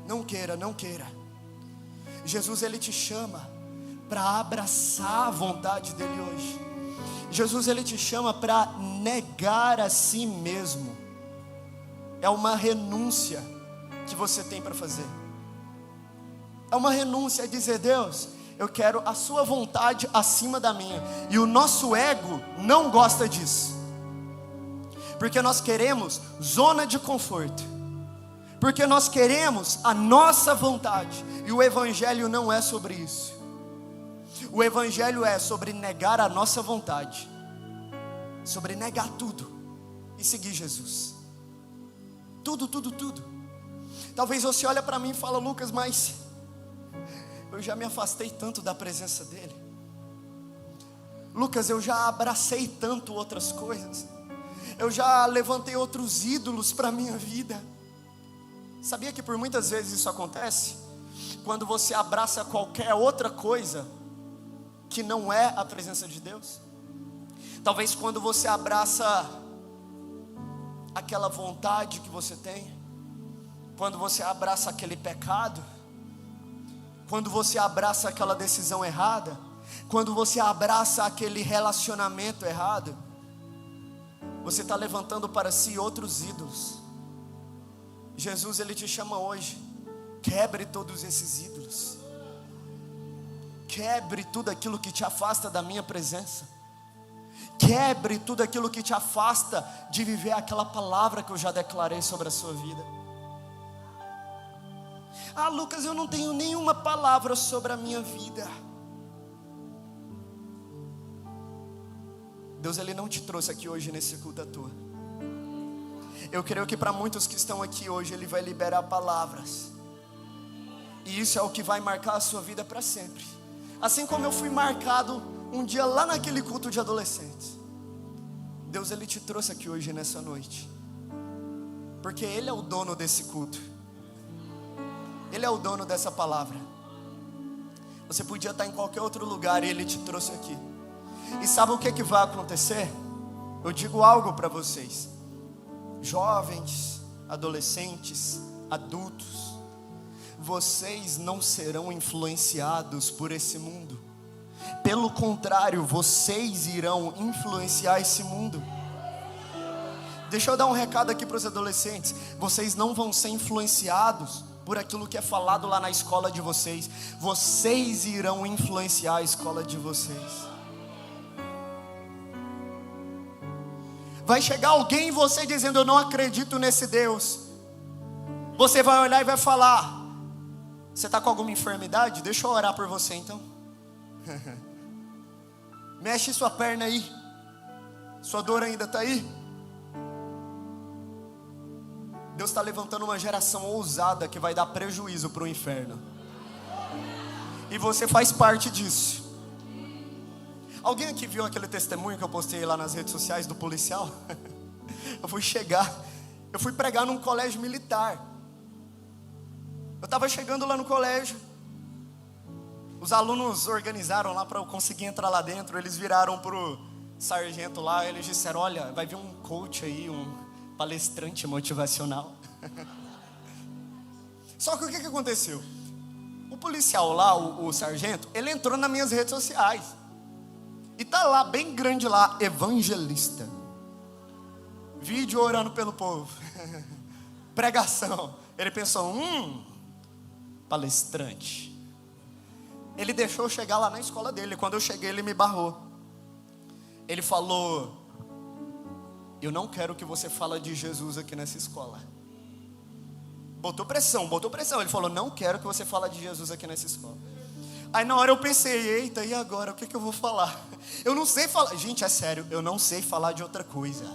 Speaker 2: Não queira, não queira. Jesus, ele te chama para abraçar a vontade dele hoje. Jesus, ele te chama para negar a si mesmo. É uma renúncia que você tem para fazer. É uma renúncia, é dizer: Deus, eu quero a sua vontade acima da minha. E o nosso ego não gosta disso, porque nós queremos zona de conforto, porque nós queremos a nossa vontade. E o evangelho não é sobre isso. O evangelho é sobre negar a nossa vontade, sobre negar tudo e seguir Jesus. Tudo, tudo, tudo. Talvez você olhe para mim e fala: Lucas, mas eu já me afastei tanto da presença dele. Lucas, eu já abracei tanto outras coisas, eu já levantei outros ídolos para a minha vida. Sabia que por muitas vezes isso acontece? Quando você abraça qualquer outra coisa que não é a presença de Deus. Talvez quando você abraça aquela vontade que você tem, quando você abraça aquele pecado, quando você abraça aquela decisão errada, quando você abraça aquele relacionamento errado, você está levantando para si outros ídolos. Jesus, ele te chama hoje: quebre todos esses ídolos, quebre tudo aquilo que te afasta da minha presença, quebre tudo aquilo que te afasta de viver aquela palavra que eu já declarei sobre a sua vida. Ah, Lucas, eu não tenho nenhuma palavra sobre a minha vida. Deus, ele não te trouxe aqui hoje nesse culto à toa. Eu creio que para muitos que estão aqui hoje, ele vai liberar palavras, e isso é o que vai marcar a sua vida para sempre. Assim como eu fui marcado um dia lá naquele culto de adolescentes. Deus, ele te trouxe aqui hoje nessa noite, porque ele é o dono desse culto, ele é o dono dessa palavra. Você podia estar em qualquer outro lugar e ele te trouxe aqui. E sabe o que vai acontecer? Eu digo algo para vocês, jovens, adolescentes, adultos: vocês não serão influenciados por esse mundo. Pelo contrário, vocês irão influenciar esse mundo. Deixa eu dar um recado aqui para os adolescentes: vocês não vão ser influenciados por aquilo que é falado lá na escola de vocês. Vocês irão influenciar a escola de vocês. Vai chegar alguém em você dizendo: eu não acredito nesse Deus. Você vai olhar e vai falar: você está com alguma enfermidade? Deixa eu orar por você então. Mexe sua perna aí, sua dor ainda está aí. Deus está levantando uma geração ousada que vai dar prejuízo para o inferno, e você faz parte disso. Alguém aqui viu aquele testemunho que eu postei lá nas redes sociais do policial? Eu fui pregar num colégio militar. Eu estava chegando lá no colégio, os alunos organizaram lá para eu conseguir entrar lá dentro. Eles viraram pro sargento lá, eles disseram: olha, vai vir um coach aí, um palestrante motivacional. Só que o que aconteceu? O policial lá, o sargento, ele entrou nas minhas redes sociais. E tá lá, bem grande lá, evangelista. Vídeo orando pelo povo. Pregação. Ele pensou, palestrante. Ele deixou eu chegar lá na escola dele. Quando eu cheguei, ele me barrou. Ele falou, eu não quero que você fale de Jesus aqui nessa escola. Botou pressão. Ele falou, não quero que você fale de Jesus aqui nessa escola. Aí na hora eu pensei, eita, e agora? O que eu vou falar? Eu não sei falar. Gente, é sério, eu não sei falar de outra coisa.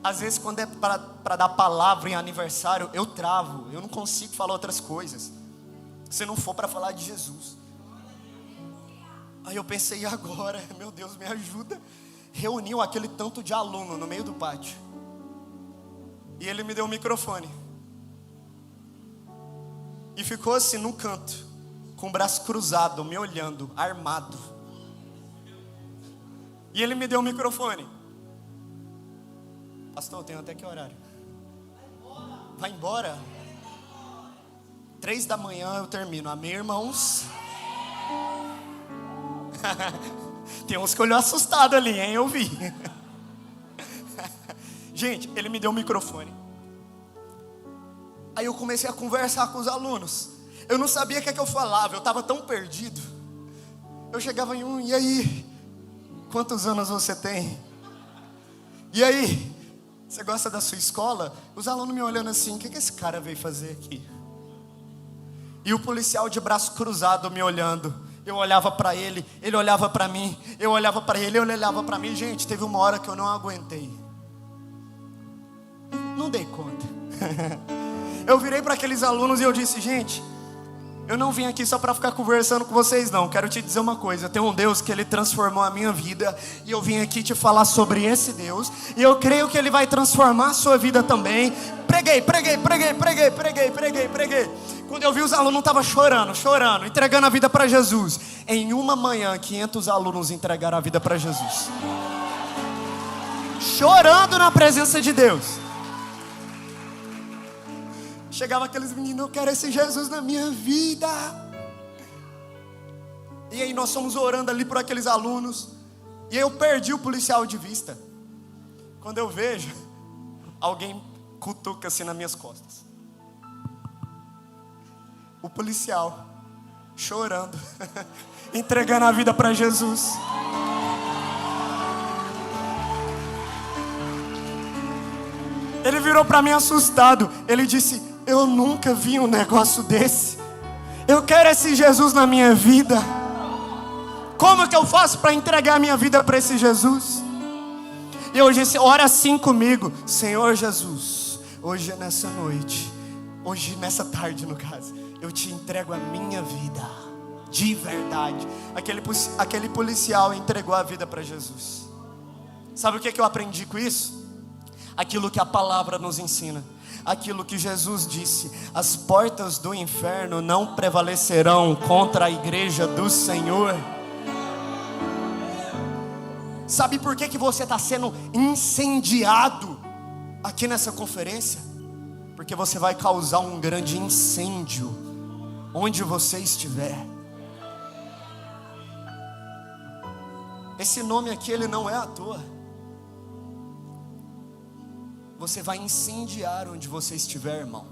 Speaker 2: Às vezes quando é para dar palavra em aniversário, eu travo. Eu não consigo falar outras coisas, se não for para falar de Jesus. Aí eu pensei, e agora? Meu Deus, me ajuda. Reuniu aquele tanto de aluno no meio do pátio. E ele me deu o microfone. E ficou assim num canto, com o braço cruzado, me olhando, armado. E ele me deu o microfone. Pastor, eu tenho até que horário? Vai embora? 3 da manhã eu termino. Amém, irmãos? Tem uns que olhou assustado ali, hein? Eu vi. Gente, ele me deu o microfone. Aí eu comecei a conversar com os alunos. Eu não sabia o que eu falava, eu estava tão perdido. Eu chegava em um, e aí? Quantos anos você tem? E aí? Você gosta da sua escola? Os alunos me olhando assim, o que esse cara veio fazer aqui? E o policial de braço cruzado me olhando. Eu olhava para ele, ele olhava para mim. Eu olhava para ele, ele olhava para mim. Gente, teve uma hora que eu não aguentei. Não dei conta. Eu virei para aqueles alunos e eu disse, gente, eu não vim aqui só para ficar conversando com vocês não. Quero te dizer uma coisa, tem um Deus que Ele transformou a minha vida. E eu vim aqui te falar sobre esse Deus. E eu creio que Ele vai transformar a sua vida também. Preguei. Quando eu vi os alunos estavam chorando, entregando a vida para Jesus. Em uma manhã, 500 alunos entregaram a vida para Jesus. Chorando na presença de Deus. Chegava aqueles meninos, eu quero esse Jesus na minha vida. E aí nós fomos orando ali por aqueles alunos. E aí eu perdi o policial de vista. Quando eu vejo, alguém cutuca assim nas minhas costas. O policial, chorando, entregando a vida para Jesus. Ele virou para mim assustado. Ele disse, eu nunca vi um negócio desse. Eu quero esse Jesus na minha vida. Como que eu faço para entregar a minha vida para esse Jesus? E eu disse, ora assim comigo. Senhor Jesus, hoje nessa noite, hoje nessa tarde no caso, eu te entrego a minha vida. De verdade. Aquele policial entregou a vida para Jesus. Sabe o que eu aprendi com isso? Aquilo que a palavra nos ensina, aquilo que Jesus disse: as portas do inferno não prevalecerão contra a igreja do Senhor. Sabe por que você está sendo incendiado aqui nessa conferência? Porque você vai causar um grande incêndio onde você estiver. Esse nome aqui, ele não é à toa. Você vai incendiar onde você estiver, irmão.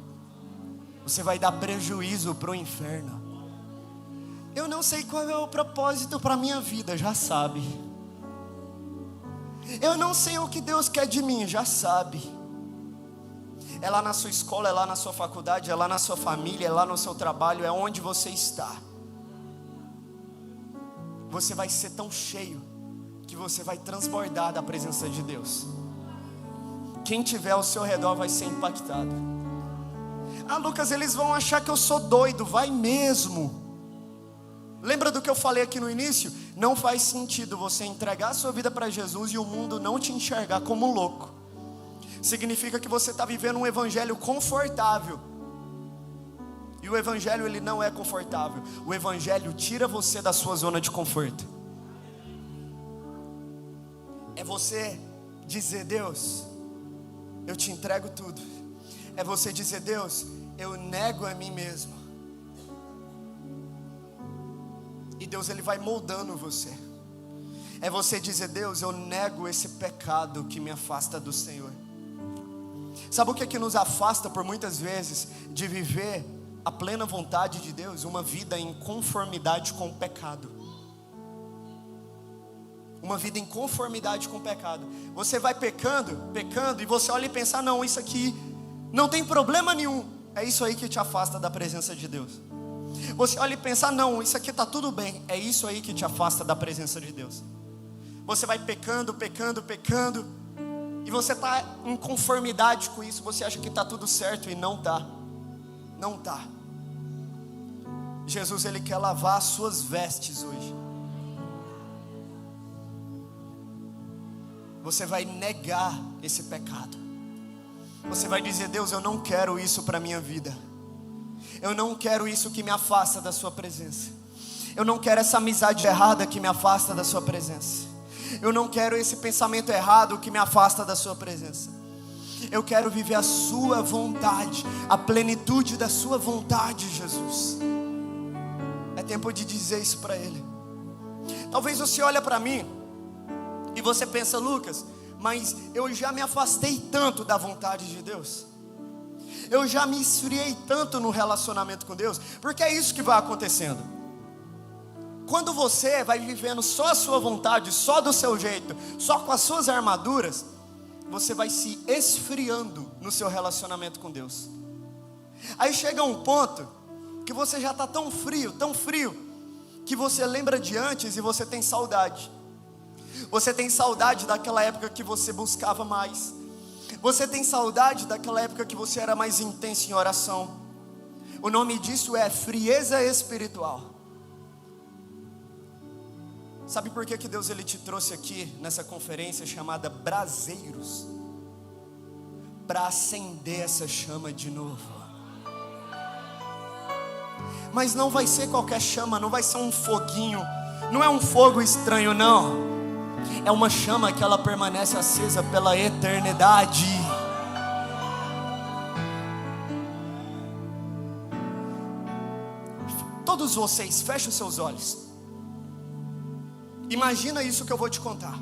Speaker 2: Você vai dar prejuízo para o inferno. Eu não sei qual é o propósito para a minha vida, já sabe. Eu não sei o que Deus quer de mim, já sabe. É lá na sua escola, é lá na sua faculdade, é lá na sua família, é lá no seu trabalho, é onde você está. Você vai ser tão cheio que você vai transbordar da presença de Deus. Quem tiver ao seu redor vai ser impactado. Ah, Lucas, eles vão achar que eu sou doido. Vai mesmo. Lembra do que eu falei aqui no início? Não faz sentido você entregar a sua vida para Jesus e o mundo não te enxergar como louco. Significa que você está vivendo um evangelho confortável. E o evangelho, ele não é confortável. O evangelho tira você da sua zona de conforto. É você dizer: Deus, eu te entrego tudo. é você dizer: Deus, eu nego a mim mesmo. E Deus, Ele vai moldando você. É você dizer: Deus, eu nego esse pecado que me afasta do Senhor. Sabe o que é que nos afasta por muitas vezes de viver a plena vontade de Deus? Uma vida em conformidade com o pecado. Uma vida em conformidade com o pecado. Você vai pecando, e você olha e pensa: não, isso aqui não tem problema nenhum. É isso aí que te afasta da presença de Deus. Você olha e pensa: não, isso aqui está tudo bem. É isso aí que te afasta da presença de Deus. Você vai pecando, e você está em conformidade com isso. Você acha que está tudo certo e não está. Não está. Jesus, Ele quer lavar as suas vestes hoje. Você vai negar esse pecado. Você vai dizer: Deus, eu não quero isso para a minha vida. Eu não quero isso que me afasta da sua presença. Eu não quero essa amizade errada que me afasta da sua presença. Eu não quero esse pensamento errado que me afasta da sua presença. Eu quero viver a sua vontade, a plenitude da sua vontade, Jesus. É tempo de dizer isso para Ele. Talvez você olhe para mim e você pensa: Lucas, mas eu já me afastei tanto da vontade de Deus. Eu já me esfriei tanto no relacionamento com Deus. Porque é isso que vai acontecendo. Quando você vai vivendo só a sua vontade, só do seu jeito, só com as suas armaduras, você vai se esfriando no seu relacionamento com Deus. Aí chega um ponto que você já está tão frio, que você lembra de antes e você tem saudade. Você tem saudade daquela época que você buscava mais. Você tem saudade daquela época que você era mais intenso em oração. O nome disso é frieza espiritual. Sabe por que Deus Ele te trouxe aqui nessa conferência chamada Braseiros? Para acender essa chama de novo. Mas não vai ser qualquer chama, não vai ser um foguinho, não é um fogo estranho, não. É uma chama que ela permanece acesa pela eternidade. Todos vocês, fechem os seus olhos. Imagina isso que eu vou te contar.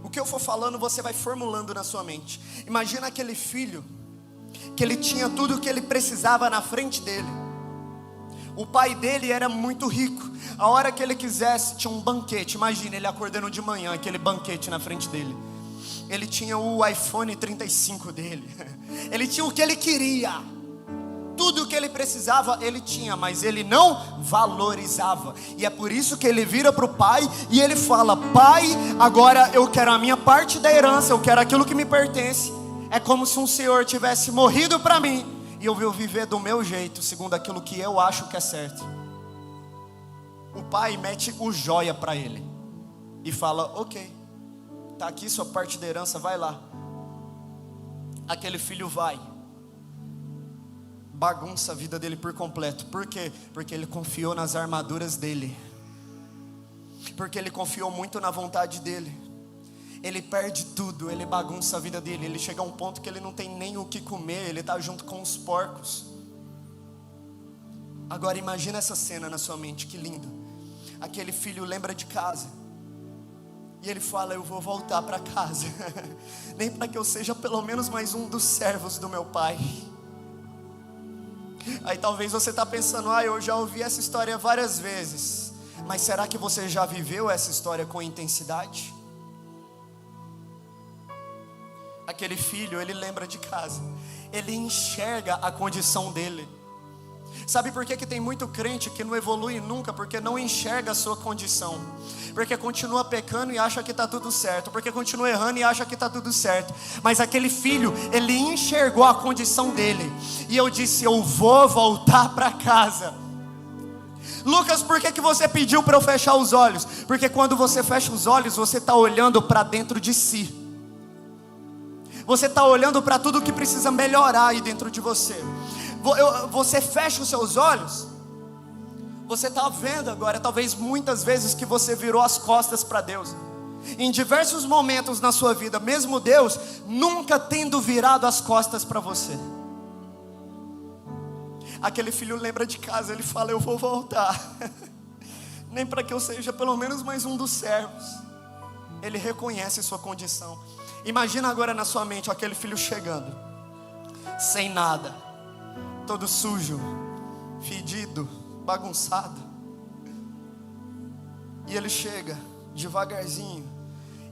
Speaker 2: O que eu for falando, você vai formulando na sua mente. Imagina aquele filho, que ele tinha tudo o que ele precisava na frente dele. O pai dele era muito rico. A hora que ele quisesse, tinha um banquete. Imagina ele acordando de manhã, aquele banquete na frente dele. Ele tinha o iPhone 35 dele. Ele tinha o que ele queria. Tudo o que ele precisava, ele tinha, mas ele não valorizava. E é por isso que ele vira para o pai e ele fala: Pai, agora eu quero a minha parte da herança, eu quero aquilo que me pertence. É como se um senhor tivesse morrido para mim e eu vou viver do meu jeito, segundo aquilo que eu acho que é certo. O pai mete o joia para ele e fala: ok, tá aqui sua parte da herança, vai lá. Aquele filho vai, bagunça a vida dele por completo. Por quê? Porque ele confiou nas armaduras dele. Porque ele confiou muito na vontade dele. Ele perde tudo, ele bagunça a vida dele. Ele chega a um ponto que ele não tem nem o que comer. Ele está junto com os porcos. Agora imagina essa cena na sua mente, que lindo. Aquele filho lembra de casa e ele fala: eu vou voltar para casa. Nem para que eu seja pelo menos mais um dos servos do meu pai. Aí talvez você está pensando: eu já ouvi essa história várias vezes. Mas será que você já viveu essa história com intensidade? Aquele filho, ele lembra de casa. Ele enxerga a condição dele. Sabe por que tem muito crente que não evolui nunca? Porque não enxerga a sua condição. Porque continua pecando e acha que está tudo certo. Porque continua errando e acha que está tudo certo. Mas aquele filho, ele enxergou a condição dele. E eu disse: eu vou voltar para casa. Lucas, por que você pediu para eu fechar os olhos? Porque quando você fecha os olhos, você está olhando para dentro de si. Você está olhando para tudo que precisa melhorar aí dentro de você. Você fecha os seus olhos, você está vendo agora, talvez muitas vezes, que você virou as costas para Deus. em diversos momentos na sua vida, mesmo Deus nunca tendo virado as costas para você. Aquele filho lembra de casa, ele fala: eu vou voltar, nem para que eu seja pelo menos mais um dos servos. Ele reconhece sua condição. Imagina agora na sua mente aquele filho chegando, sem nada, todo sujo, fedido, bagunçado. E ele chega devagarzinho,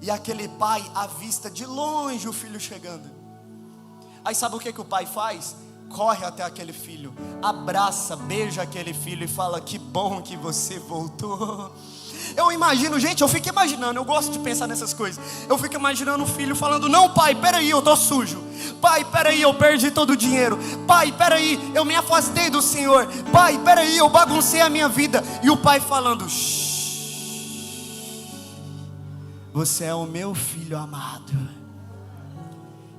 Speaker 2: e aquele pai avista de longe o filho chegando. Aí sabe o que o pai faz? Corre até aquele filho, abraça, beija aquele filho e fala: que bom que você voltou. Eu imagino, gente, eu fico imaginando, eu gosto de pensar nessas coisas. Eu fico imaginando o filho falando: não, pai, peraí, eu tô sujo. Pai, peraí, eu perdi todo o dinheiro. Pai, peraí, eu me afastei do Senhor. Pai, peraí, eu baguncei a minha vida. E o pai falando: você é o meu filho amado.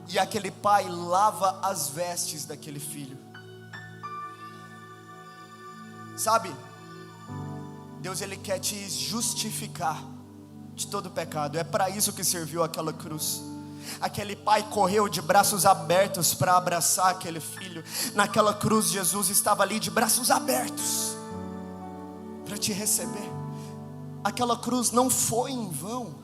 Speaker 2: E aquele pai lava as vestes daquele filho. Sabe, Deus, Ele quer te justificar de todo pecado. É para isso que serviu aquela cruz. Aquele pai correu de braços abertos para abraçar aquele filho. Naquela cruz, Jesus estava ali de braços abertos para te receber. Aquela cruz não foi em vão.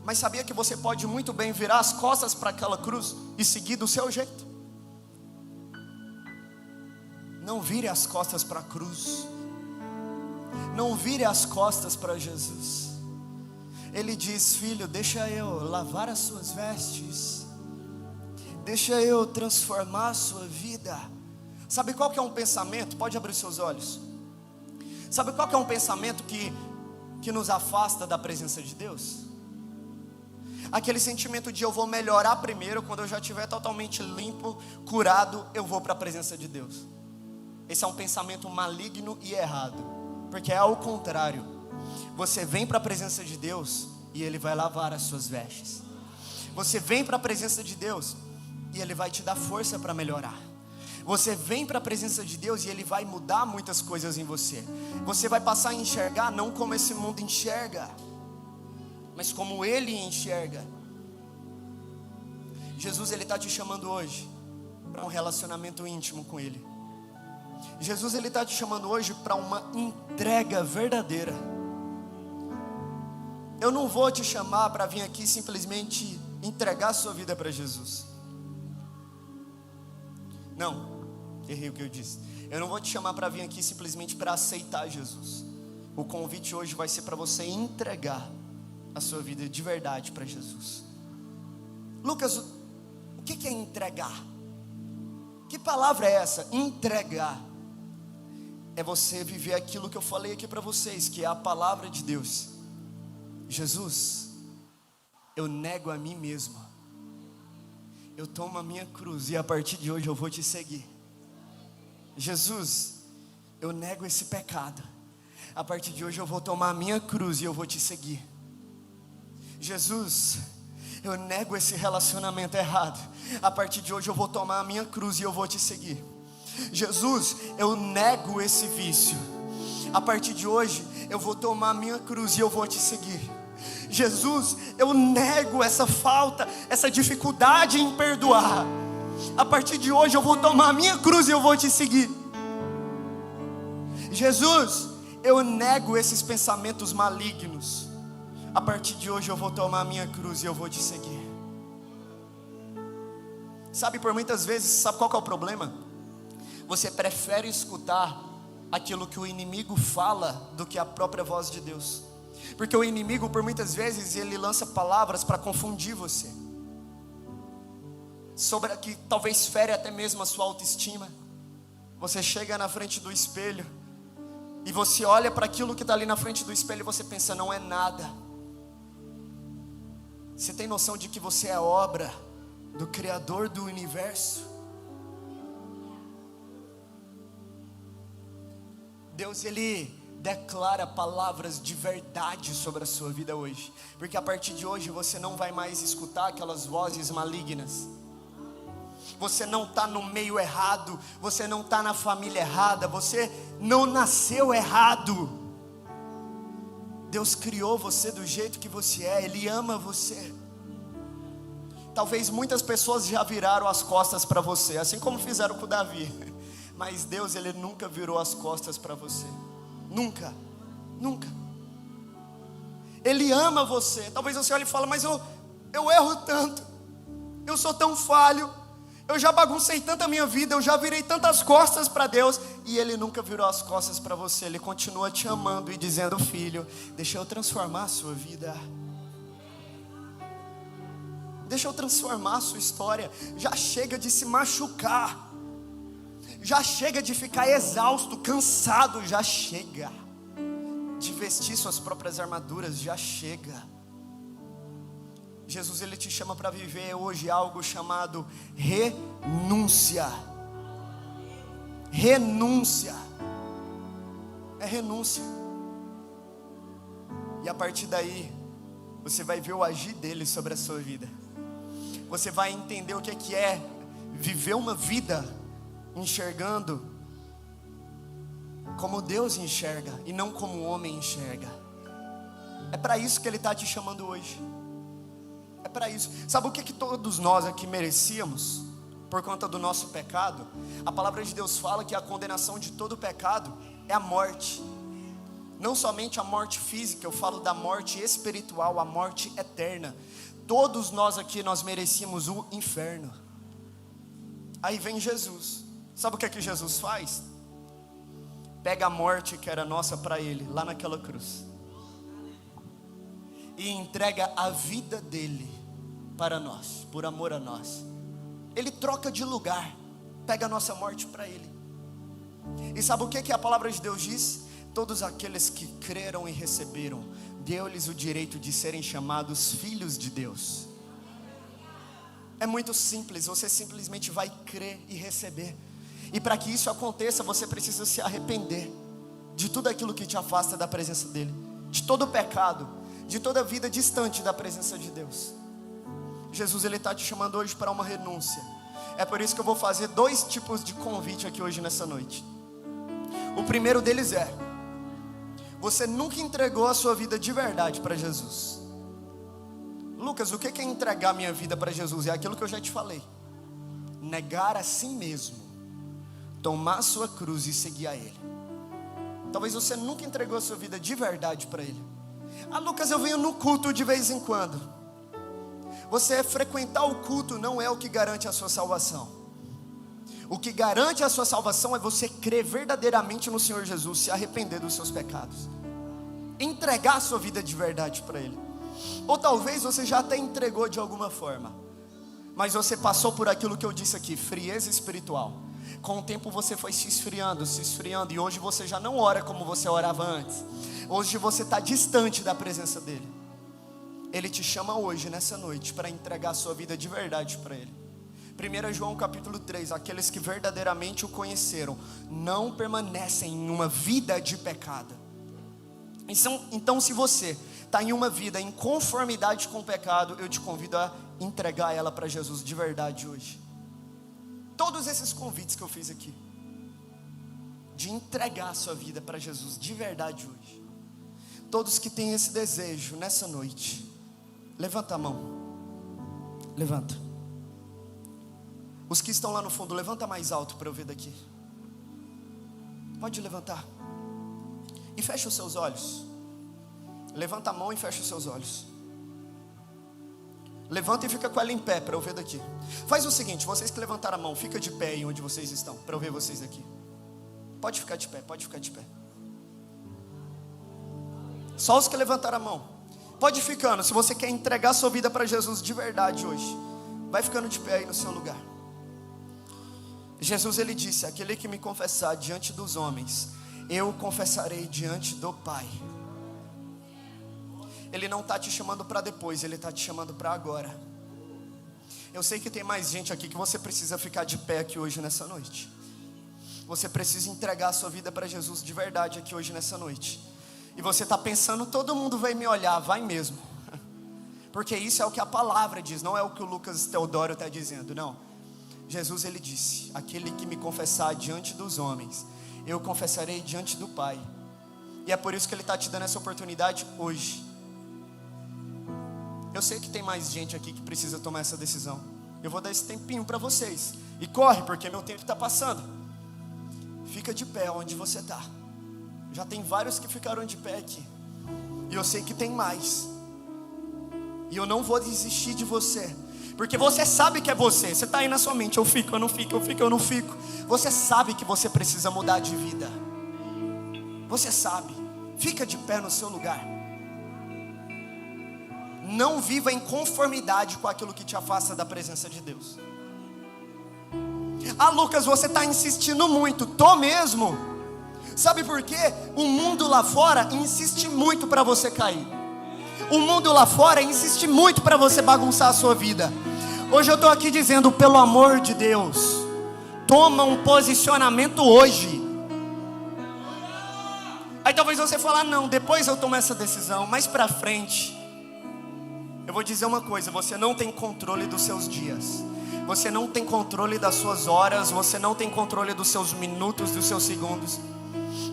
Speaker 2: Mas sabia que você pode muito bem virar as costas para aquela cruz e seguir do seu jeito? Não vire as costas para a cruz. Não vire as costas para Jesus. Ele diz: filho, deixa eu lavar as suas vestes. Deixa eu transformar a sua vida. Sabe qual que é um pensamento? Pode abrir seus olhos. Sabe qual que é um pensamento que nos afasta da presença de Deus? Aquele sentimento de: eu vou melhorar primeiro, quando eu já estiver totalmente limpo, curado, eu vou para a presença de Deus. Esse é um pensamento maligno e errado, porque é ao contrário. Você vem para a presença de Deus e Ele vai lavar as suas vestes. Você vem para a presença de Deus e Ele vai te dar força para melhorar. Você vem para a presença de Deus e Ele vai mudar muitas coisas em você. Você vai passar a enxergar não como esse mundo enxerga, mas como Ele enxerga. Jesus, Ele está te chamando hoje para um relacionamento íntimo com Ele. Jesus, Ele está te chamando hoje para uma entrega verdadeira. Eu não vou te chamar para vir aqui simplesmente entregar a sua vida para Jesus. Não, errei o que eu disse. Eu não vou te chamar para vir aqui simplesmente para aceitar Jesus. O convite hoje vai ser para você entregar a sua vida de verdade para Jesus. Lucas, o que é entregar? Que palavra é essa? Entregar. É você viver aquilo que eu falei aqui para vocês, que é a palavra de Deus. Jesus, eu nego a mim mesmo. Eu tomo a minha cruz e a partir de hoje eu vou te seguir. Jesus, eu nego esse pecado. A partir de hoje eu vou tomar a minha cruz e eu vou te seguir. Jesus, eu nego esse relacionamento errado. A partir de hoje eu vou tomar a minha cruz e eu vou te seguir. Jesus, eu nego esse vício. A partir de hoje eu vou tomar a minha cruz e eu vou te seguir. Jesus, eu nego essa falta, essa dificuldade em perdoar. A partir de hoje eu vou tomar a minha cruz e eu vou te seguir. Jesus, eu nego esses pensamentos malignos. A partir de hoje eu vou tomar a minha cruz e eu vou te seguir. Sabe, por muitas vezes, sabe qual que é o problema? Você prefere escutar aquilo que o inimigo fala do que a própria voz de Deus. Porque o inimigo, por muitas vezes, ele lança palavras para confundir você, sobre que talvez fere até mesmo a sua autoestima. Você chega na frente do espelho e você olha para aquilo que está ali na frente do espelho e você pensa: não é nada. Você tem noção de que você é obra do Criador do universo? Deus, Ele declara palavras de verdade sobre a sua vida hoje, porque a partir de hoje você não vai mais escutar aquelas vozes malignas. Você não está no meio errado, você não está na família errada, você não nasceu errado. Deus criou você do jeito que você é, Ele ama você. Talvez muitas pessoas já viraram as costas para você, assim como fizeram com Davi. Mas Deus, Ele nunca virou as costas para você. Nunca, nunca. Ele ama você. Talvez você olhe e fale, mas eu erro tanto, eu sou tão falho, eu já baguncei tanto a minha vida, eu já virei tantas costas para Deus. E Ele nunca virou as costas para você. Ele continua te amando e dizendo, filho, deixa eu transformar a sua vida. Deixa eu transformar a sua história. Já chega de se machucar. Já chega de ficar exausto, cansado. Já chega de vestir suas próprias armaduras. Já chega. Jesus, Ele te chama para viver hoje algo chamado renúncia. Renúncia. É renúncia. E a partir daí, você vai ver o agir dele sobre a sua vida. Você vai entender o que é viver uma vida enxergando como Deus enxerga e não como o homem enxerga. É para isso que Ele está te chamando hoje. É para isso. Sabe o que todos nós aqui merecíamos por conta do nosso pecado? A palavra de Deus fala que a condenação de todo pecado é a morte. Não somente a morte física, eu falo da morte espiritual, a morte eterna. Todos nós aqui, nós merecíamos o inferno. Aí vem Jesus. Sabe o que Jesus faz? Pega a morte que era nossa para Ele, lá naquela cruz, e entrega a vida dele para nós, por amor a nós. Ele troca de lugar, pega a nossa morte para Ele. E sabe o que a palavra de Deus diz? Todos aqueles que creram e receberam, deu-lhes o direito de serem chamados filhos de Deus. É muito simples, você simplesmente vai crer e receber. E para que isso aconteça, você precisa se arrepender de tudo aquilo que te afasta da presença dEle, de todo o pecado, de toda a vida distante da presença de Deus. Jesus, Ele está te chamando hoje para uma renúncia. É por isso que eu vou fazer 2 tipos de convite aqui hoje nessa noite. O primeiro deles é: você nunca entregou a sua vida de verdade para Jesus. Lucas, o que é entregar minha vida para Jesus? É aquilo que eu já te falei. Negar a si mesmo, tomar a sua cruz e seguir a Ele. Talvez você nunca entregou a sua vida de verdade para Ele. Ah, Lucas, eu venho no culto de vez em quando. Você frequentar o culto não é o que garante a sua salvação. O que garante a sua salvação é você crer verdadeiramente no Senhor Jesus, se arrepender dos seus pecados, entregar a sua vida de verdade para Ele. Ou talvez você já até entregou de alguma forma, mas você passou por aquilo que eu disse aqui, frieza espiritual. Com o tempo você foi se esfriando, e hoje você já não ora como você orava antes. Hoje você está distante da presença dEle. Ele te chama hoje, nessa noite, para entregar a sua vida de verdade para Ele. 1 João capítulo 3, aqueles que verdadeiramente o conheceram, não permanecem em uma vida de pecado. Então se você está em uma vida em conformidade com o pecado, eu te convido a entregar ela para Jesus de verdade hoje. Todos esses convites que eu fiz aqui, de entregar a sua vida para Jesus de verdade hoje. Todos que têm esse desejo nessa noite, levanta a mão. Levanta. Os que estão lá no fundo, levanta mais alto para eu ver daqui. Pode levantar. E fecha os seus olhos. Levanta a mão e fecha os seus olhos. Levanta e fica com ela em pé para eu ver daqui. Faz o seguinte, vocês que levantaram a mão, fica de pé aí onde vocês estão, para eu ver vocês daqui. Pode ficar de pé, pode ficar de pé. Só os que levantaram a mão. Pode ir ficando, se você quer entregar sua vida para Jesus de verdade hoje, vai ficando de pé aí no seu lugar. Jesus, Ele disse: aquele que me confessar diante dos homens, eu confessarei diante do Pai. Ele não está te chamando para depois, Ele está te chamando para agora. Eu sei que tem mais gente aqui que você precisa ficar de pé aqui hoje nessa noite. Você precisa entregar a sua vida para Jesus de verdade aqui hoje nessa noite. E você está pensando, todo mundo vai me olhar, vai mesmo. Porque isso é o que a palavra diz, não é o que o Lucas Teodoro está dizendo, não. Jesus, Ele disse: aquele que me confessar diante dos homens, eu confessarei diante do Pai. E é por isso que Ele está te dando essa oportunidade hoje. Eu sei que tem mais gente aqui que precisa tomar essa decisão. Eu vou dar esse tempinho para vocês. E corre, porque meu tempo está passando. Fica de pé onde você está. Já tem vários que ficaram de pé aqui. E eu sei que tem mais. E eu não vou desistir de você. Porque você sabe que é você. Você está aí na sua mente. Eu fico, eu não fico, eu fico, eu não fico. Você sabe que você precisa mudar de vida. Você sabe. Fica de pé no seu lugar. Não viva em conformidade com aquilo que te afasta da presença de Deus. Ah, Lucas, você está insistindo muito. Tô mesmo. Sabe por quê? O mundo lá fora insiste muito para você cair. O mundo lá fora insiste muito para você bagunçar a sua vida. Hoje eu estou aqui dizendo, pelo amor de Deus, toma um posicionamento hoje. Aí talvez você fale, não, depois eu tomo essa decisão, mais para frente. Eu vou dizer uma coisa, você não tem controle dos seus dias. Você não tem controle das suas horas. Você não tem controle dos seus minutos, dos seus segundos.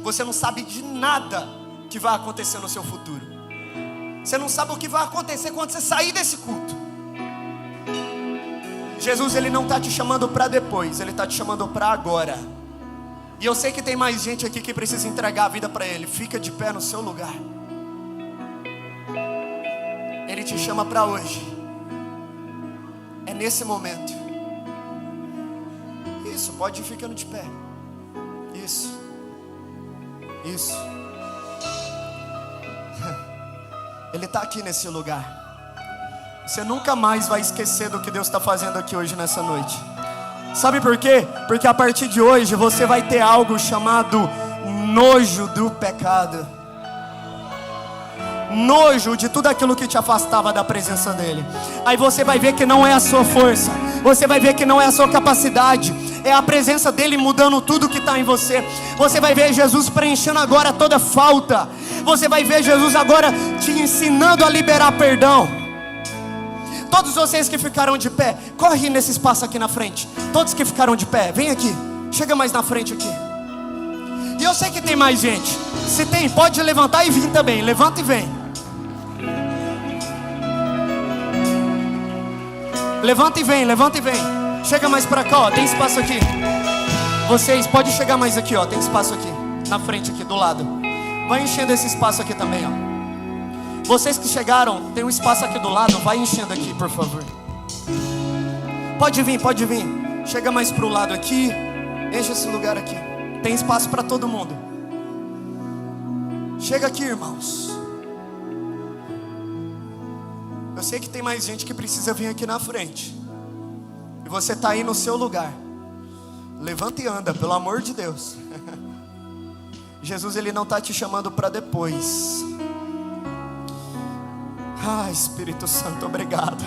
Speaker 2: Você não sabe de nada que vai acontecer no seu futuro. Você não sabe o que vai acontecer quando você sair desse culto. Jesus, Ele não está te chamando para depois, Ele está te chamando para agora. E eu sei que tem mais gente aqui que precisa entregar a vida para Ele. Fica de pé no seu lugar. Ele te chama para hoje. É nesse momento. Isso, pode ir ficando de pé. Isso. Isso. Ele está aqui nesse lugar. Você nunca mais vai esquecer do que Deus está fazendo aqui hoje nessa noite. Sabe por quê? Porque a partir de hoje você vai ter algo chamado nojo do pecado. Nojo de tudo aquilo que te afastava da presença dEle. Aí você vai ver que não é a sua força. Você vai ver que não é a sua capacidade. É a presença dEle mudando tudo que está em você. Você vai ver Jesus preenchendo agora toda falta. Você vai ver Jesus agora te ensinando a liberar perdão. Todos vocês que ficaram de pé, corre nesse espaço aqui na frente. Todos que ficaram de pé, vem aqui. Chega mais na frente aqui. E eu sei que tem mais gente. Se tem, pode levantar e vir também. Levanta e vem. Levanta e vem, levanta e vem. Chega mais pra cá, ó, tem espaço aqui. Vocês, pode chegar mais aqui, ó, tem espaço aqui. Na frente aqui, do lado. Vai enchendo esse espaço aqui também, ó. Vocês que chegaram, tem um espaço aqui do lado. Vai enchendo aqui, por favor. Pode vir, pode vir. Chega mais pro lado aqui. Enche esse lugar aqui. Tem espaço para todo mundo. Chega aqui, irmãos. Eu sei que tem mais gente que precisa vir aqui na frente. E você está aí no seu lugar. Levanta e anda, pelo amor de Deus. Jesus, Ele não está te chamando para depois. Ah, Espírito Santo, obrigado.